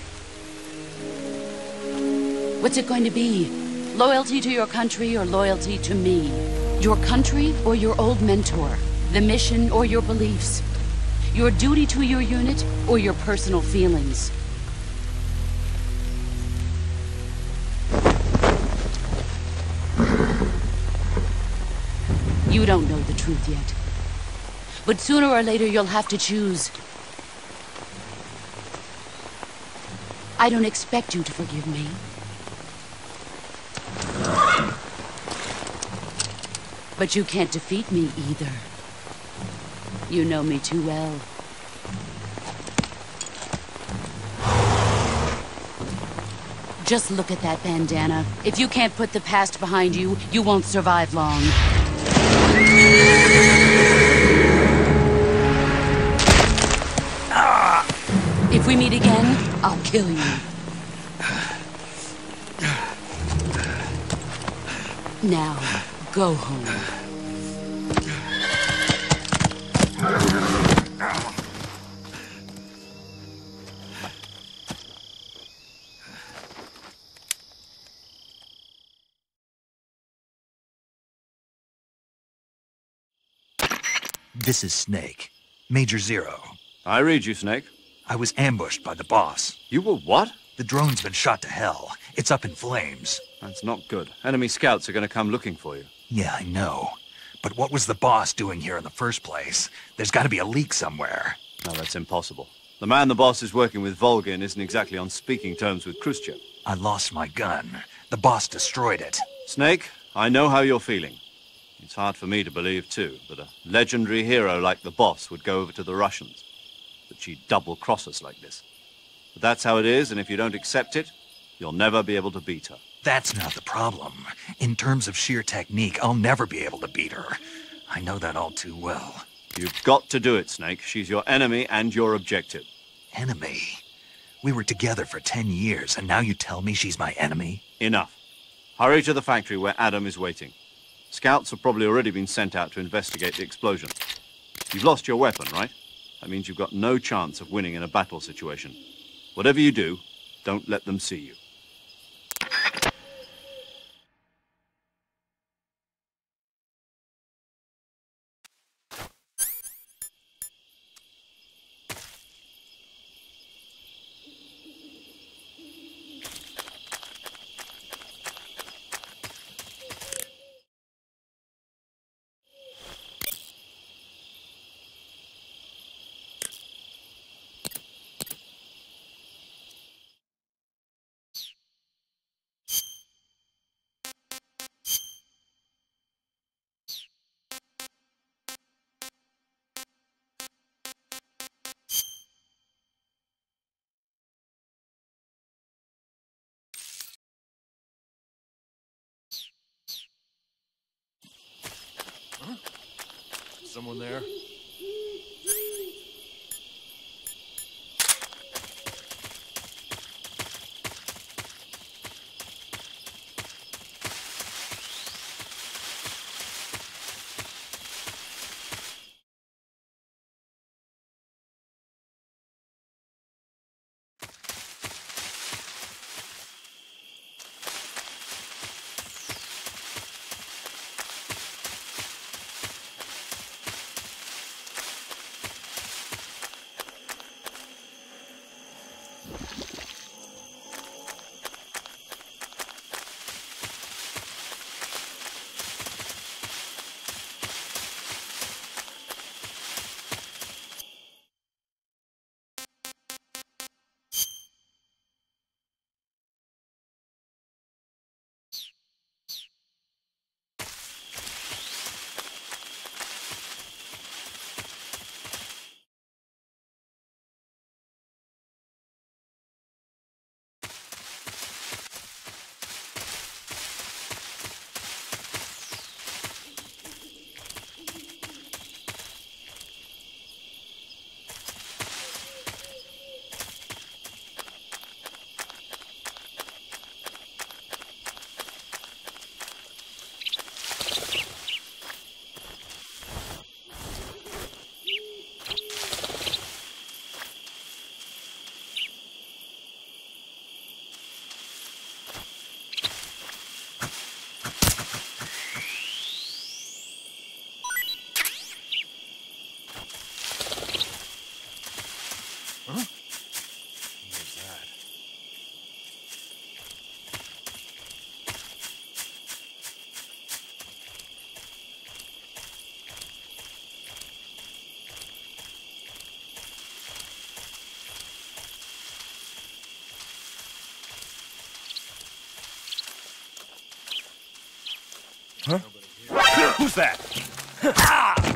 What's it going to be? Loyalty to your country or loyalty to me? Your country or your old mentor? The mission or your beliefs? Your duty to your unit or your personal feelings? You don't know the truth yet. But sooner or later, you'll have to choose. I don't expect you to forgive me. But you can't defeat me either. You know me too well. Just look at that bandana. If you can't put the past behind you, you won't survive long. If we meet again, I'll kill you. Now, go home. This is Snake. Major Zero. I read you, Snake. I was ambushed by the boss. You were what? The drone's been shot to hell. It's up in flames. That's not good. Enemy scouts are going to come looking for you. Yeah, I know. But what was the boss doing here in the first place? There's got to be a leak somewhere. No, that's impossible. The man the boss is working with, Volgin, isn't exactly on speaking terms with Khrushchev. I lost my gun. The boss destroyed it. Snake, I know how you're feeling. It's hard for me to believe, too, that a legendary hero like the boss would go over to the Russians. That she'd double-cross us like this. But that's how it is, and if you don't accept it, you'll never be able to beat her. That's not the problem. In terms of sheer technique, I'll never be able to beat her. I know that all too well. You've got to do it, Snake. She's your enemy and your objective. Enemy? We were together for 10 years, and now you tell me she's my enemy? Enough. Hurry to the factory where Adam is waiting. Scouts have probably already been sent out to investigate the explosion. You've lost your weapon, right? That means you've got no chance of winning in a battle situation. Whatever you do, don't let them see you. Someone there? Huh? Who's that? Huh?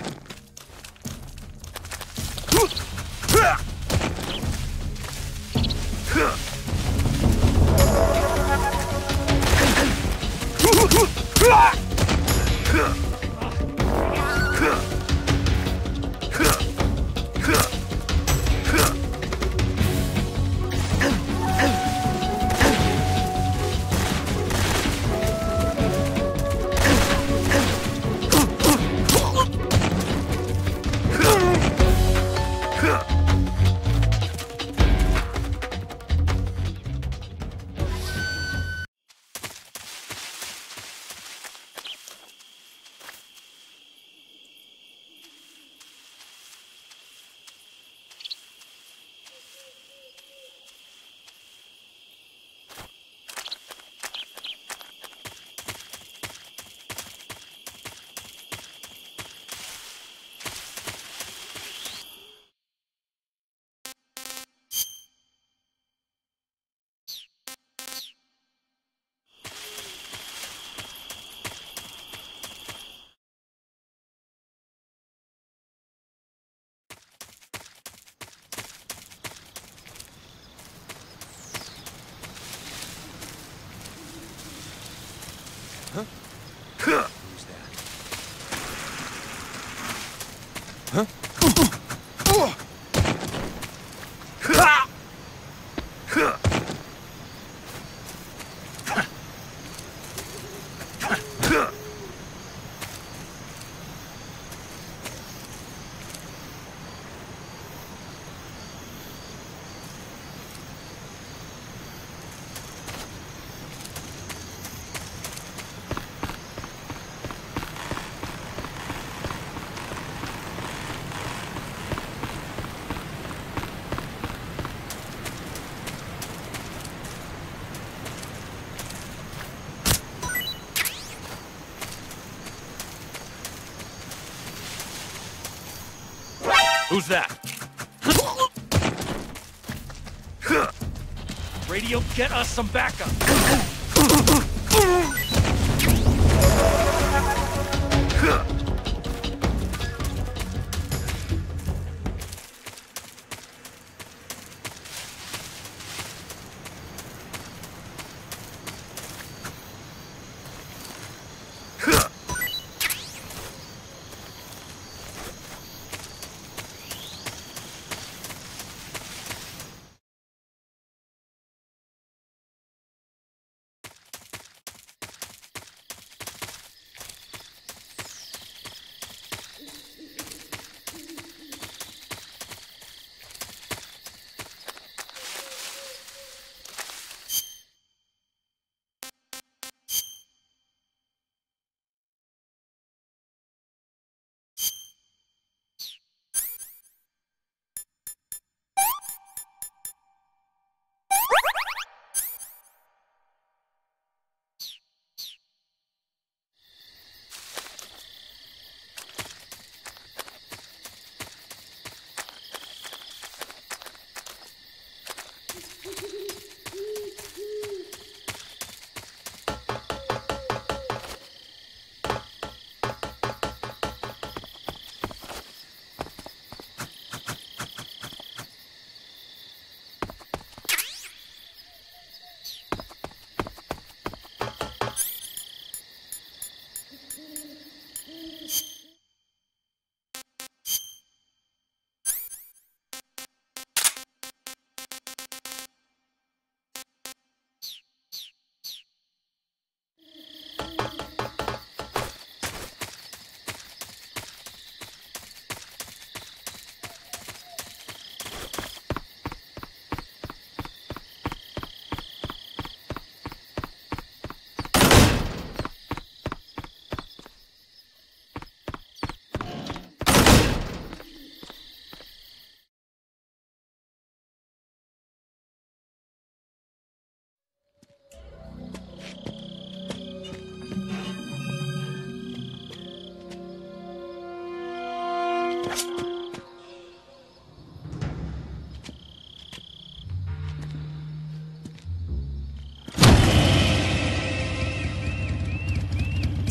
Who's that? Huh? Who's that? Radio, get us some backup!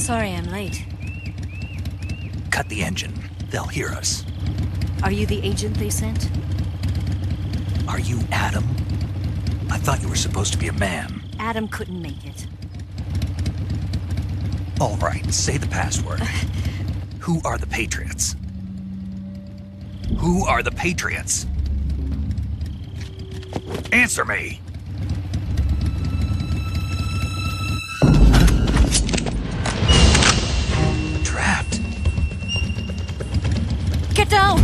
Sorry I'm late. Cut the engine. They'll hear us. Are you the agent they sent? Are you Adam? I thought you were supposed to be a man. Adam couldn't make it. All right, say the password. Who are the Patriots? Who are the Patriots? Answer me! Trapped. Get down!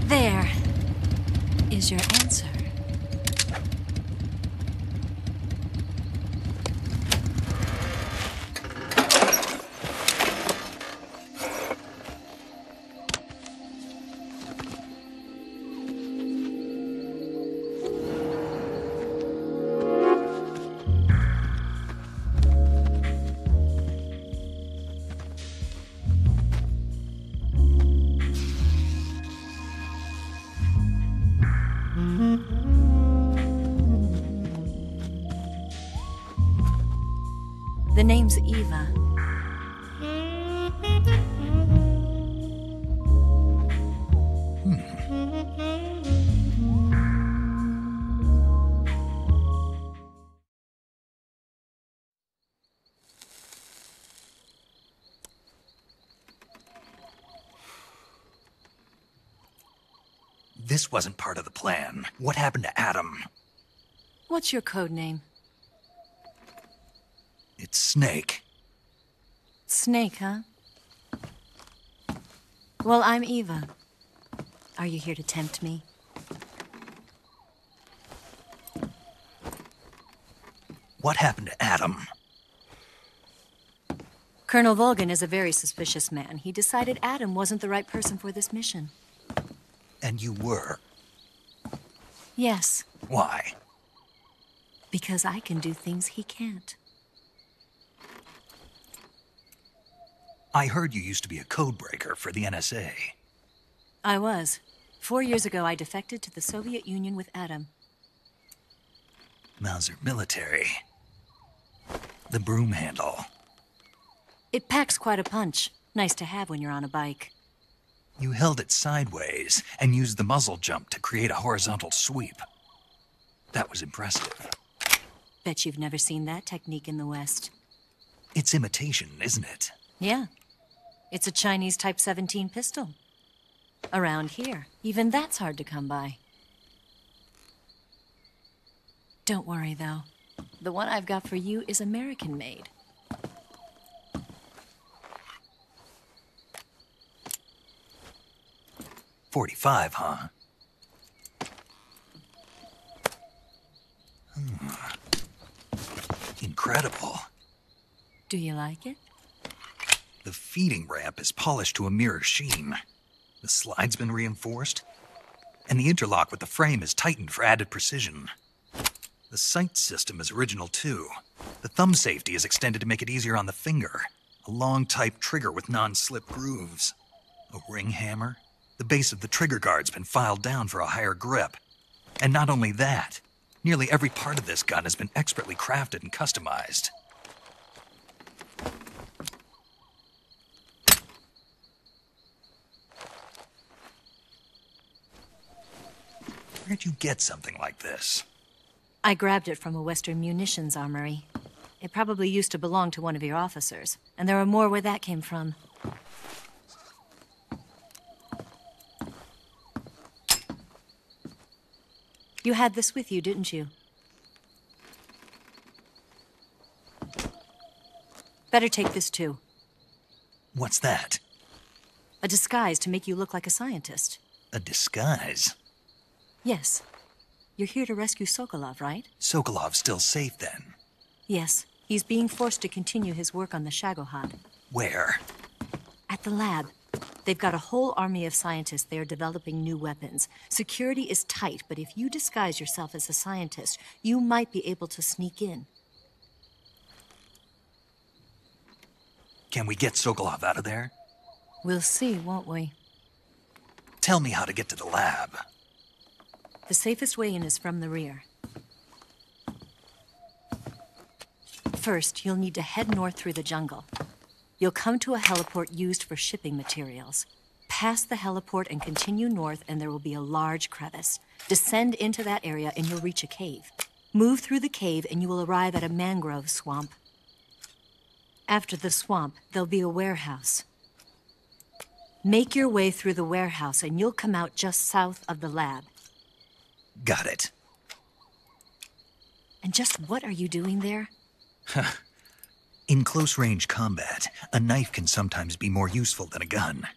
There is your answer. The name's Eva. This wasn't part of the plan. What happened to Adam? What's your code name? It's Snake. Snake, huh? Well, I'm Eva. Are you here to tempt me? What happened to Adam? Colonel Volgan is a very suspicious man. He decided Adam wasn't the right person for this mission. And you were? Yes. Why? Because I can do things he can't. I heard you used to be a codebreaker for the NSA. I was. 4 years ago, I defected to the Soviet Union with Adam. Mauser military. The broom handle. It packs quite a punch. Nice to have when you're on a bike. You held it sideways and used the muzzle jump to create a horizontal sweep. That was impressive. Bet you've never seen that technique in the West. It's imitation, isn't it? Yeah. It's a Chinese Type 17 pistol. Around here, even that's hard to come by. Don't worry, though. The one I've got for you is American-made. .45, huh? Incredible. Do you like it? The feeding ramp is polished to a mirror sheen. The slide's been reinforced, and the interlock with the frame is tightened for added precision. The sight system is original too. The thumb safety is extended to make it easier on the finger. A long type trigger with non-slip grooves. A ring hammer. The base of the trigger guard's been filed down for a higher grip. And not only that, nearly every part of this gun has been expertly crafted and customized. Where'd you get something like this? I grabbed it from a Western munitions armory. It probably used to belong to one of your officers, and there are more where that came from. You had this with you, didn't you? Better take this too. What's that? A disguise to make you look like a scientist. A disguise? Yes. You're here to rescue Sokolov, right? Sokolov's still safe then? Yes. He's being forced to continue his work on the Shagohod. Where? At the lab. They've got a whole army of scientists there developing new weapons. Security is tight, but if you disguise yourself as a scientist, you might be able to sneak in. Can we get Sokolov out of there? We'll see, won't we? Tell me how to get to the lab. The safest way in is from the rear. First, you'll need to head north through the jungle. You'll come to a heliport used for shipping materials. Pass the heliport and continue north, and there will be a large crevice. Descend into that area and you'll reach a cave. Move through the cave and you will arrive at a mangrove swamp. After the swamp, there'll be a warehouse. Make your way through the warehouse and you'll come out just south of the lab. Got it. And just what are you doing there? In close-range combat, a knife can sometimes be more useful than a gun.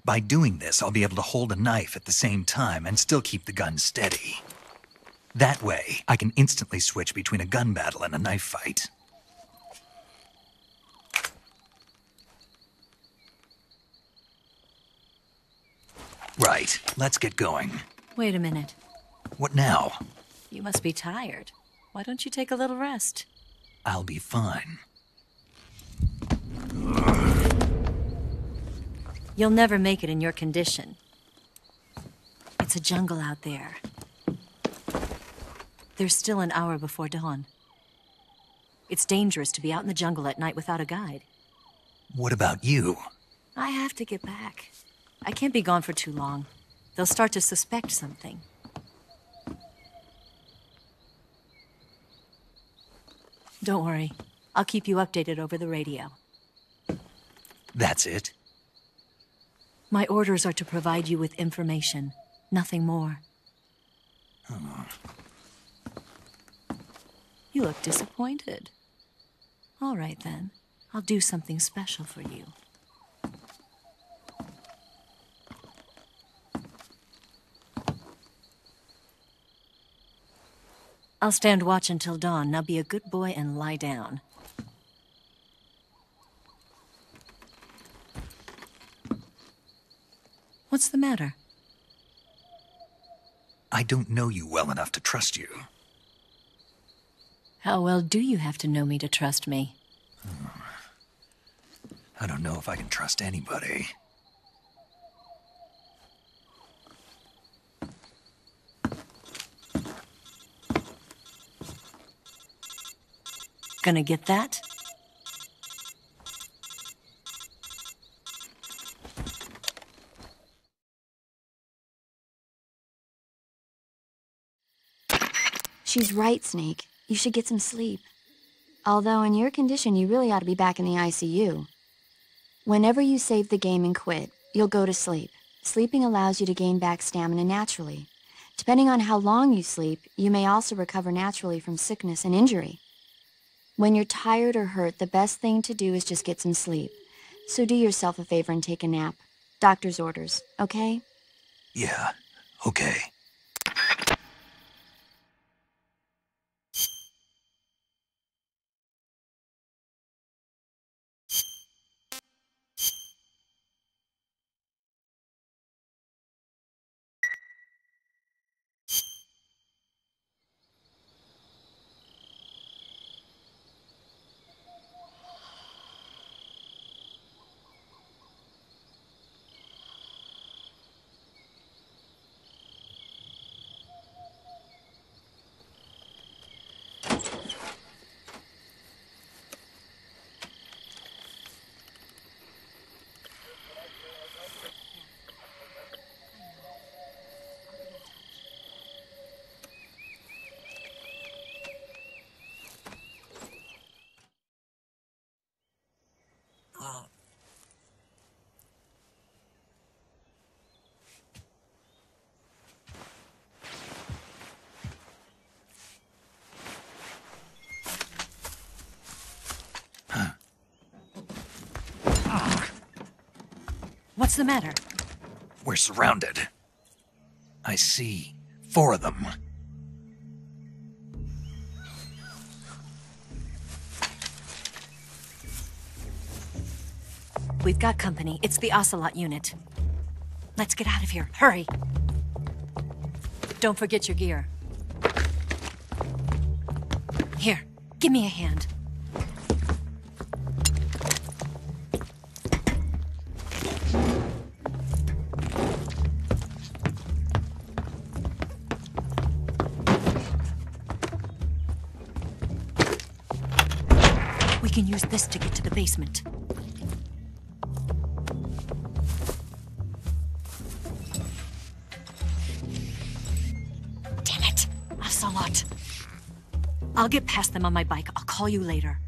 By doing this, I'll be able to hold a knife at the same time and still keep the gun steady. That way, I can instantly switch between a gun battle and a knife fight. Right, let's get going. Wait a minute. What now? You must be tired. Why don't you take a little rest? I'll be fine. You'll never make it in your condition. It's a jungle out there. There's still an hour before dawn. It's dangerous to be out in the jungle at night without a guide. What about you? I have to get back. I can't be gone for too long. They'll start to suspect something. Don't worry. I'll keep you updated over the radio. That's it? My orders are to provide you with information, nothing more. Oh. You look disappointed. All right, then. I'll do something special for you. I'll stand watch until dawn. Now be a good boy and lie down. What's the matter? I don't know you well enough to trust you. How well do you have to know me to trust me? I don't know if I can trust anybody. Gonna get that? She's right, Snake. You should get some sleep. Although in your condition, you really ought to be back in the ICU. Whenever you save the game and quit, you'll go to sleep. Sleeping allows you to gain back stamina naturally. Depending on how long you sleep, you may also recover naturally from sickness and injury. When you're tired or hurt, the best thing to do is just get some sleep. So do yourself a favor and take a nap. Doctor's orders, okay? Yeah, okay. What's the matter? We're surrounded. I see 4 of them. We've got company. It's the Ocelot unit. Let's get out of here. Hurry. Don't forget your gear. Here, give me a hand. We can use this to get to the basement. Damn it! Ocelot. I'll get past them on my bike. I'll call you later.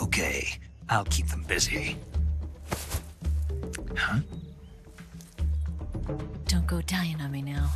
Okay, I'll keep them busy. Huh? Don't go dying on me now.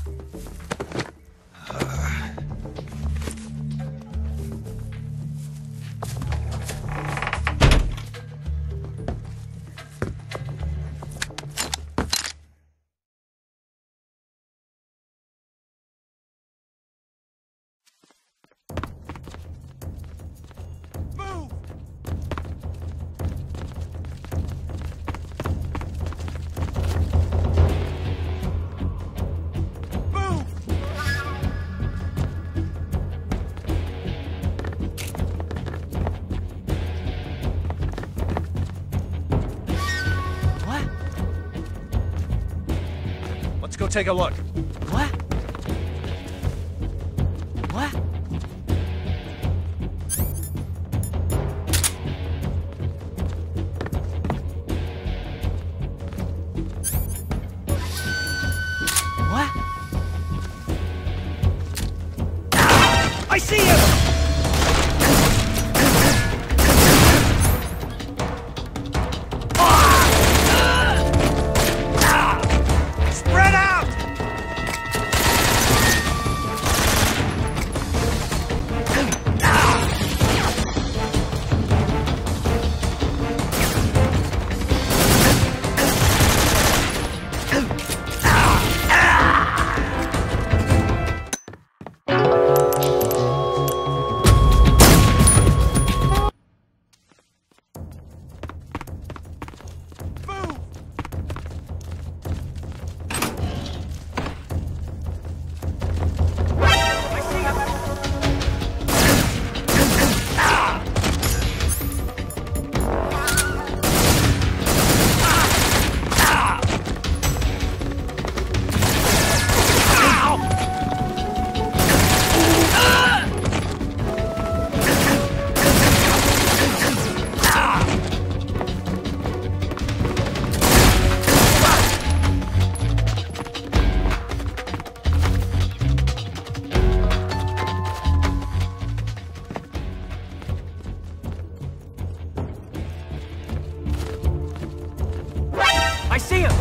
Let's go take a look. What? What? What? I see him! Spread out! I see him!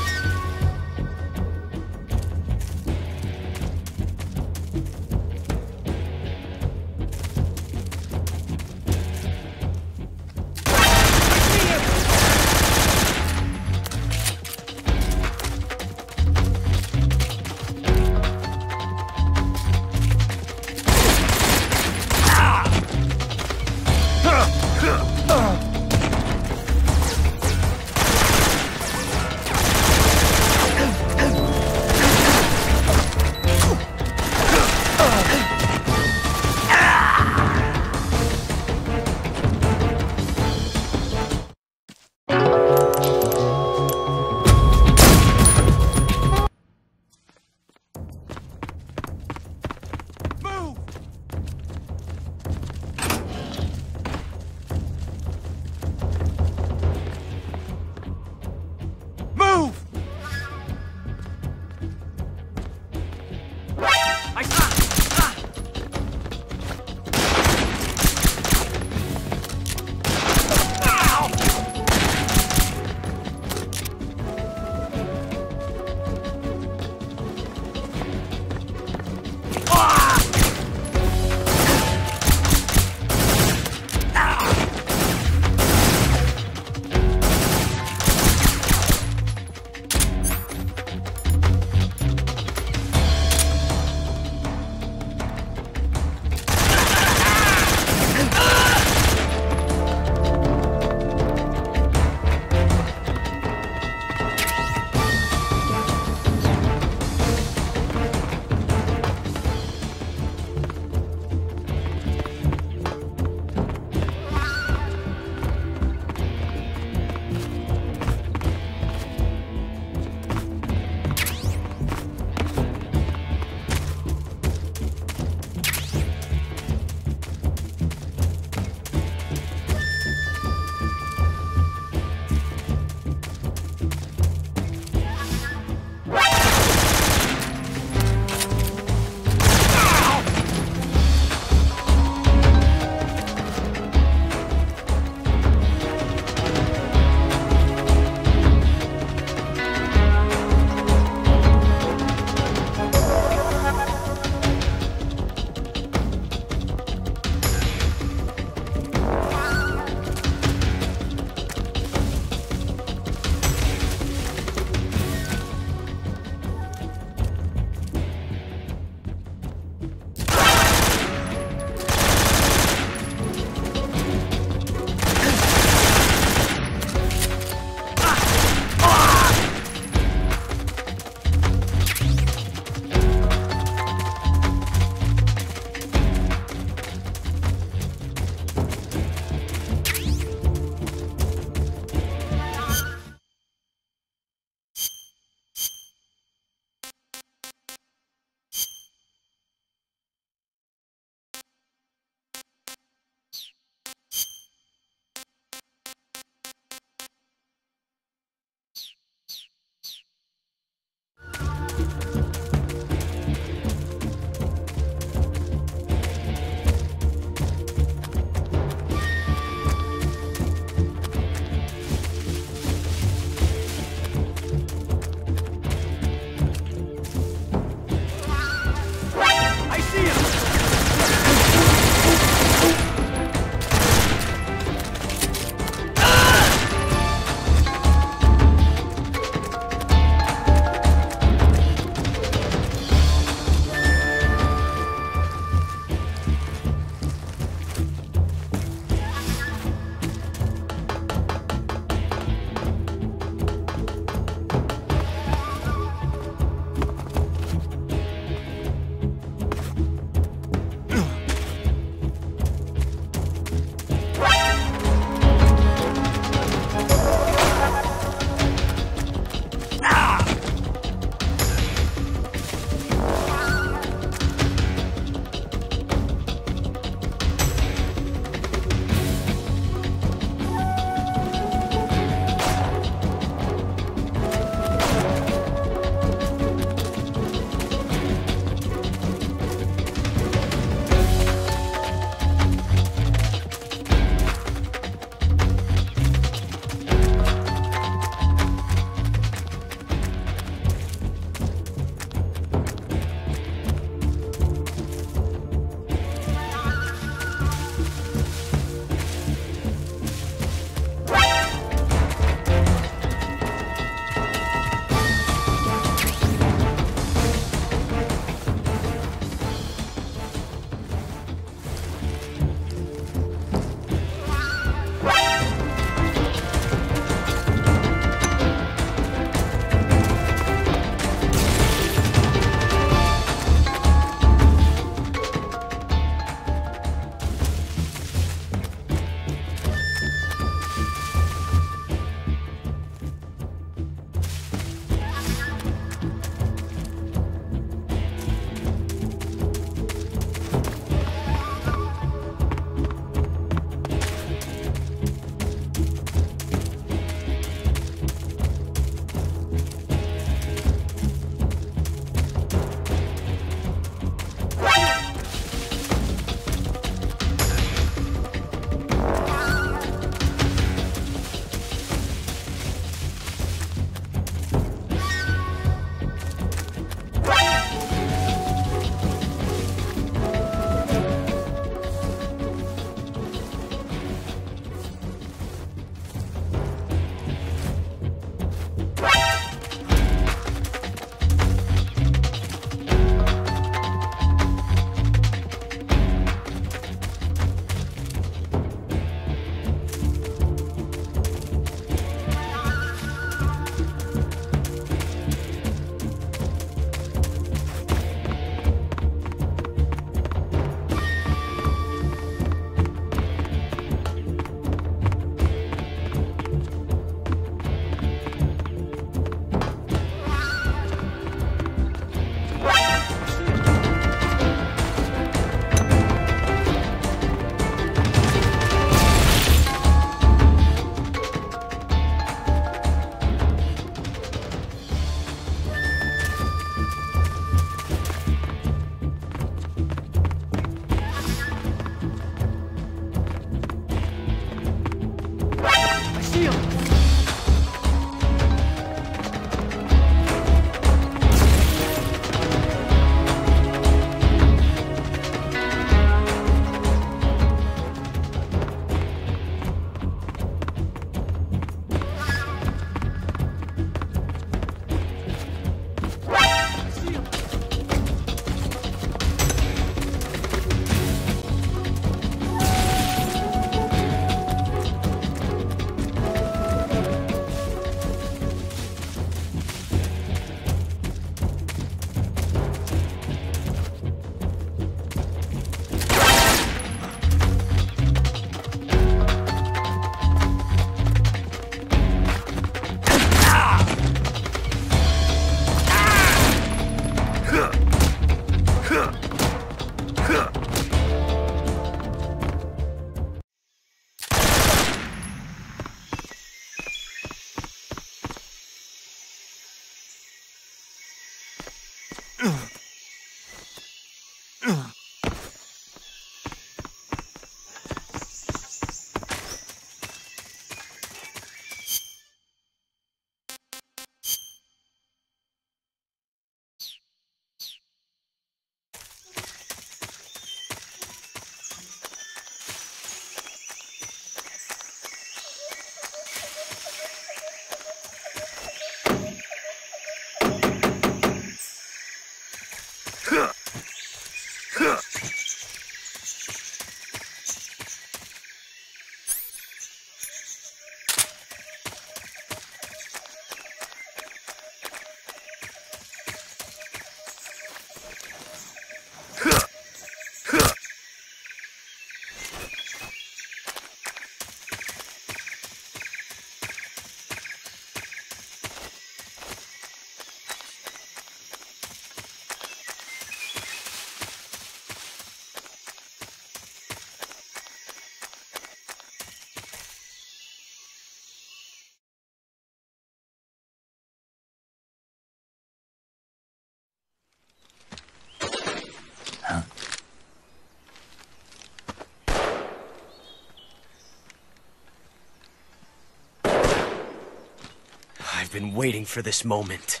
I've been waiting for this moment.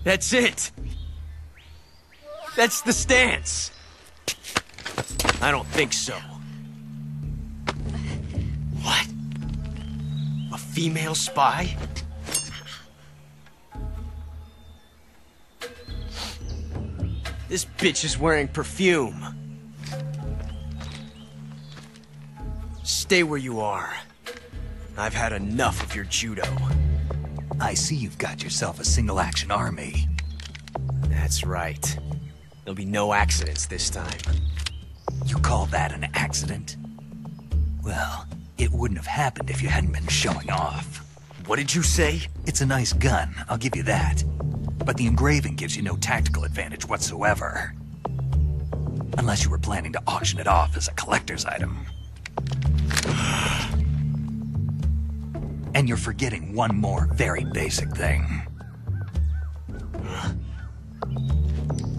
That's it! That's the stance! I don't think so. What? A female spy? This bitch is wearing perfume. Stay where you are. I've had enough of your judo. I see you've got yourself a single-action army. That's right. There'll be no accidents this time. You call that an accident? Well, it wouldn't have happened if you hadn't been showing off. What did you say? It's a nice gun, I'll give you that. But the engraving gives you no tactical advantage whatsoever. Unless you were planning to auction it off as a collector's item. And you're forgetting one more very basic thing.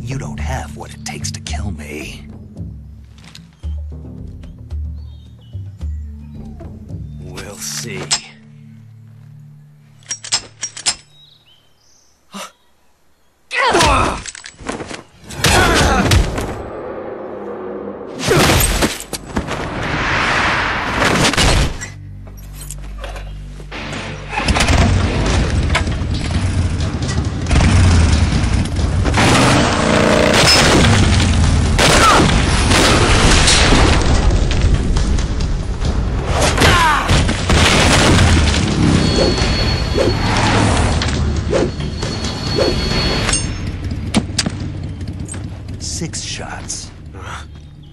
You don't have what it takes to kill me. We'll see.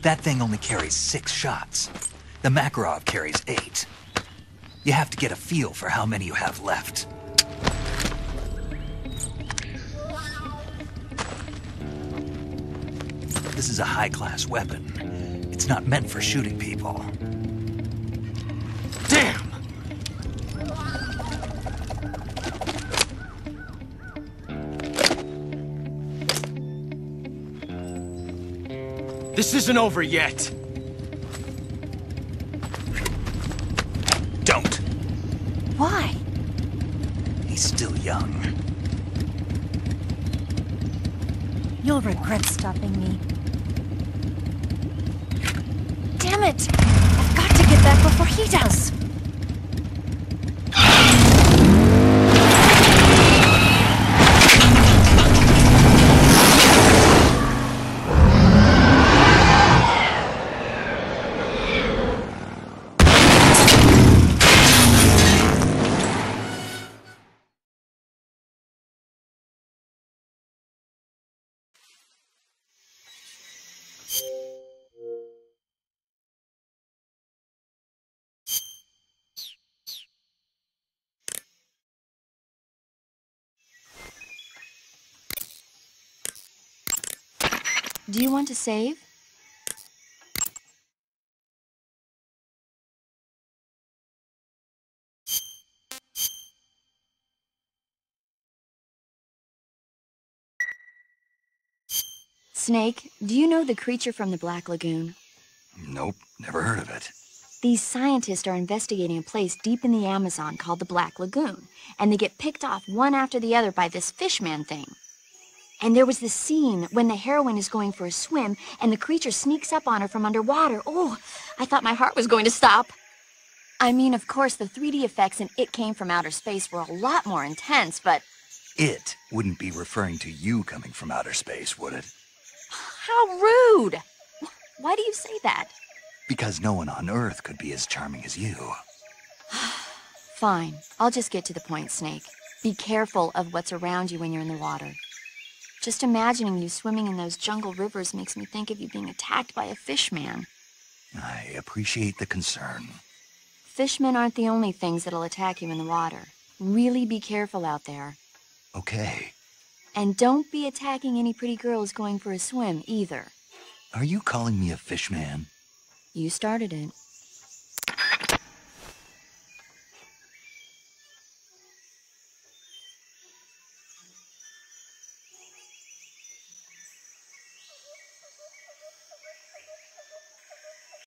That thing only carries 6 shots. The Makarov carries 8. You have to get a feel for how many you have left. This is a high-class weapon. It's not meant for shooting people. Damn! This isn't over yet. Don't. Why? He's still young. You'll regret stopping me. Damn it! I've got to get back before he does. Do you want to save? Snake, do you know the creature from the Black Lagoon? Nope, never heard of it. These scientists are investigating a place deep in the Amazon called the Black Lagoon, and they get picked off one after the other by this fishman thing. And there was this scene when the heroine is going for a swim, and the creature sneaks up on her from underwater. Oh, I thought my heart was going to stop. I mean, of course, the 3D effects in It Came from Outer Space were a lot more intense, but... It wouldn't be referring to you coming from outer space, would it? How rude! Why do you say that? Because no one on Earth could be as charming as you. Fine. I'll just get to the point, Snake. Be careful of what's around you when you're in the water. Just imagining you swimming in those jungle rivers makes me think of you being attacked by a fishman. I appreciate the concern. Fishmen aren't the only things that'll attack you in the water. Really be careful out there. Okay. And don't be attacking any pretty girls going for a swim, either. Are you calling me a fishman? You started it.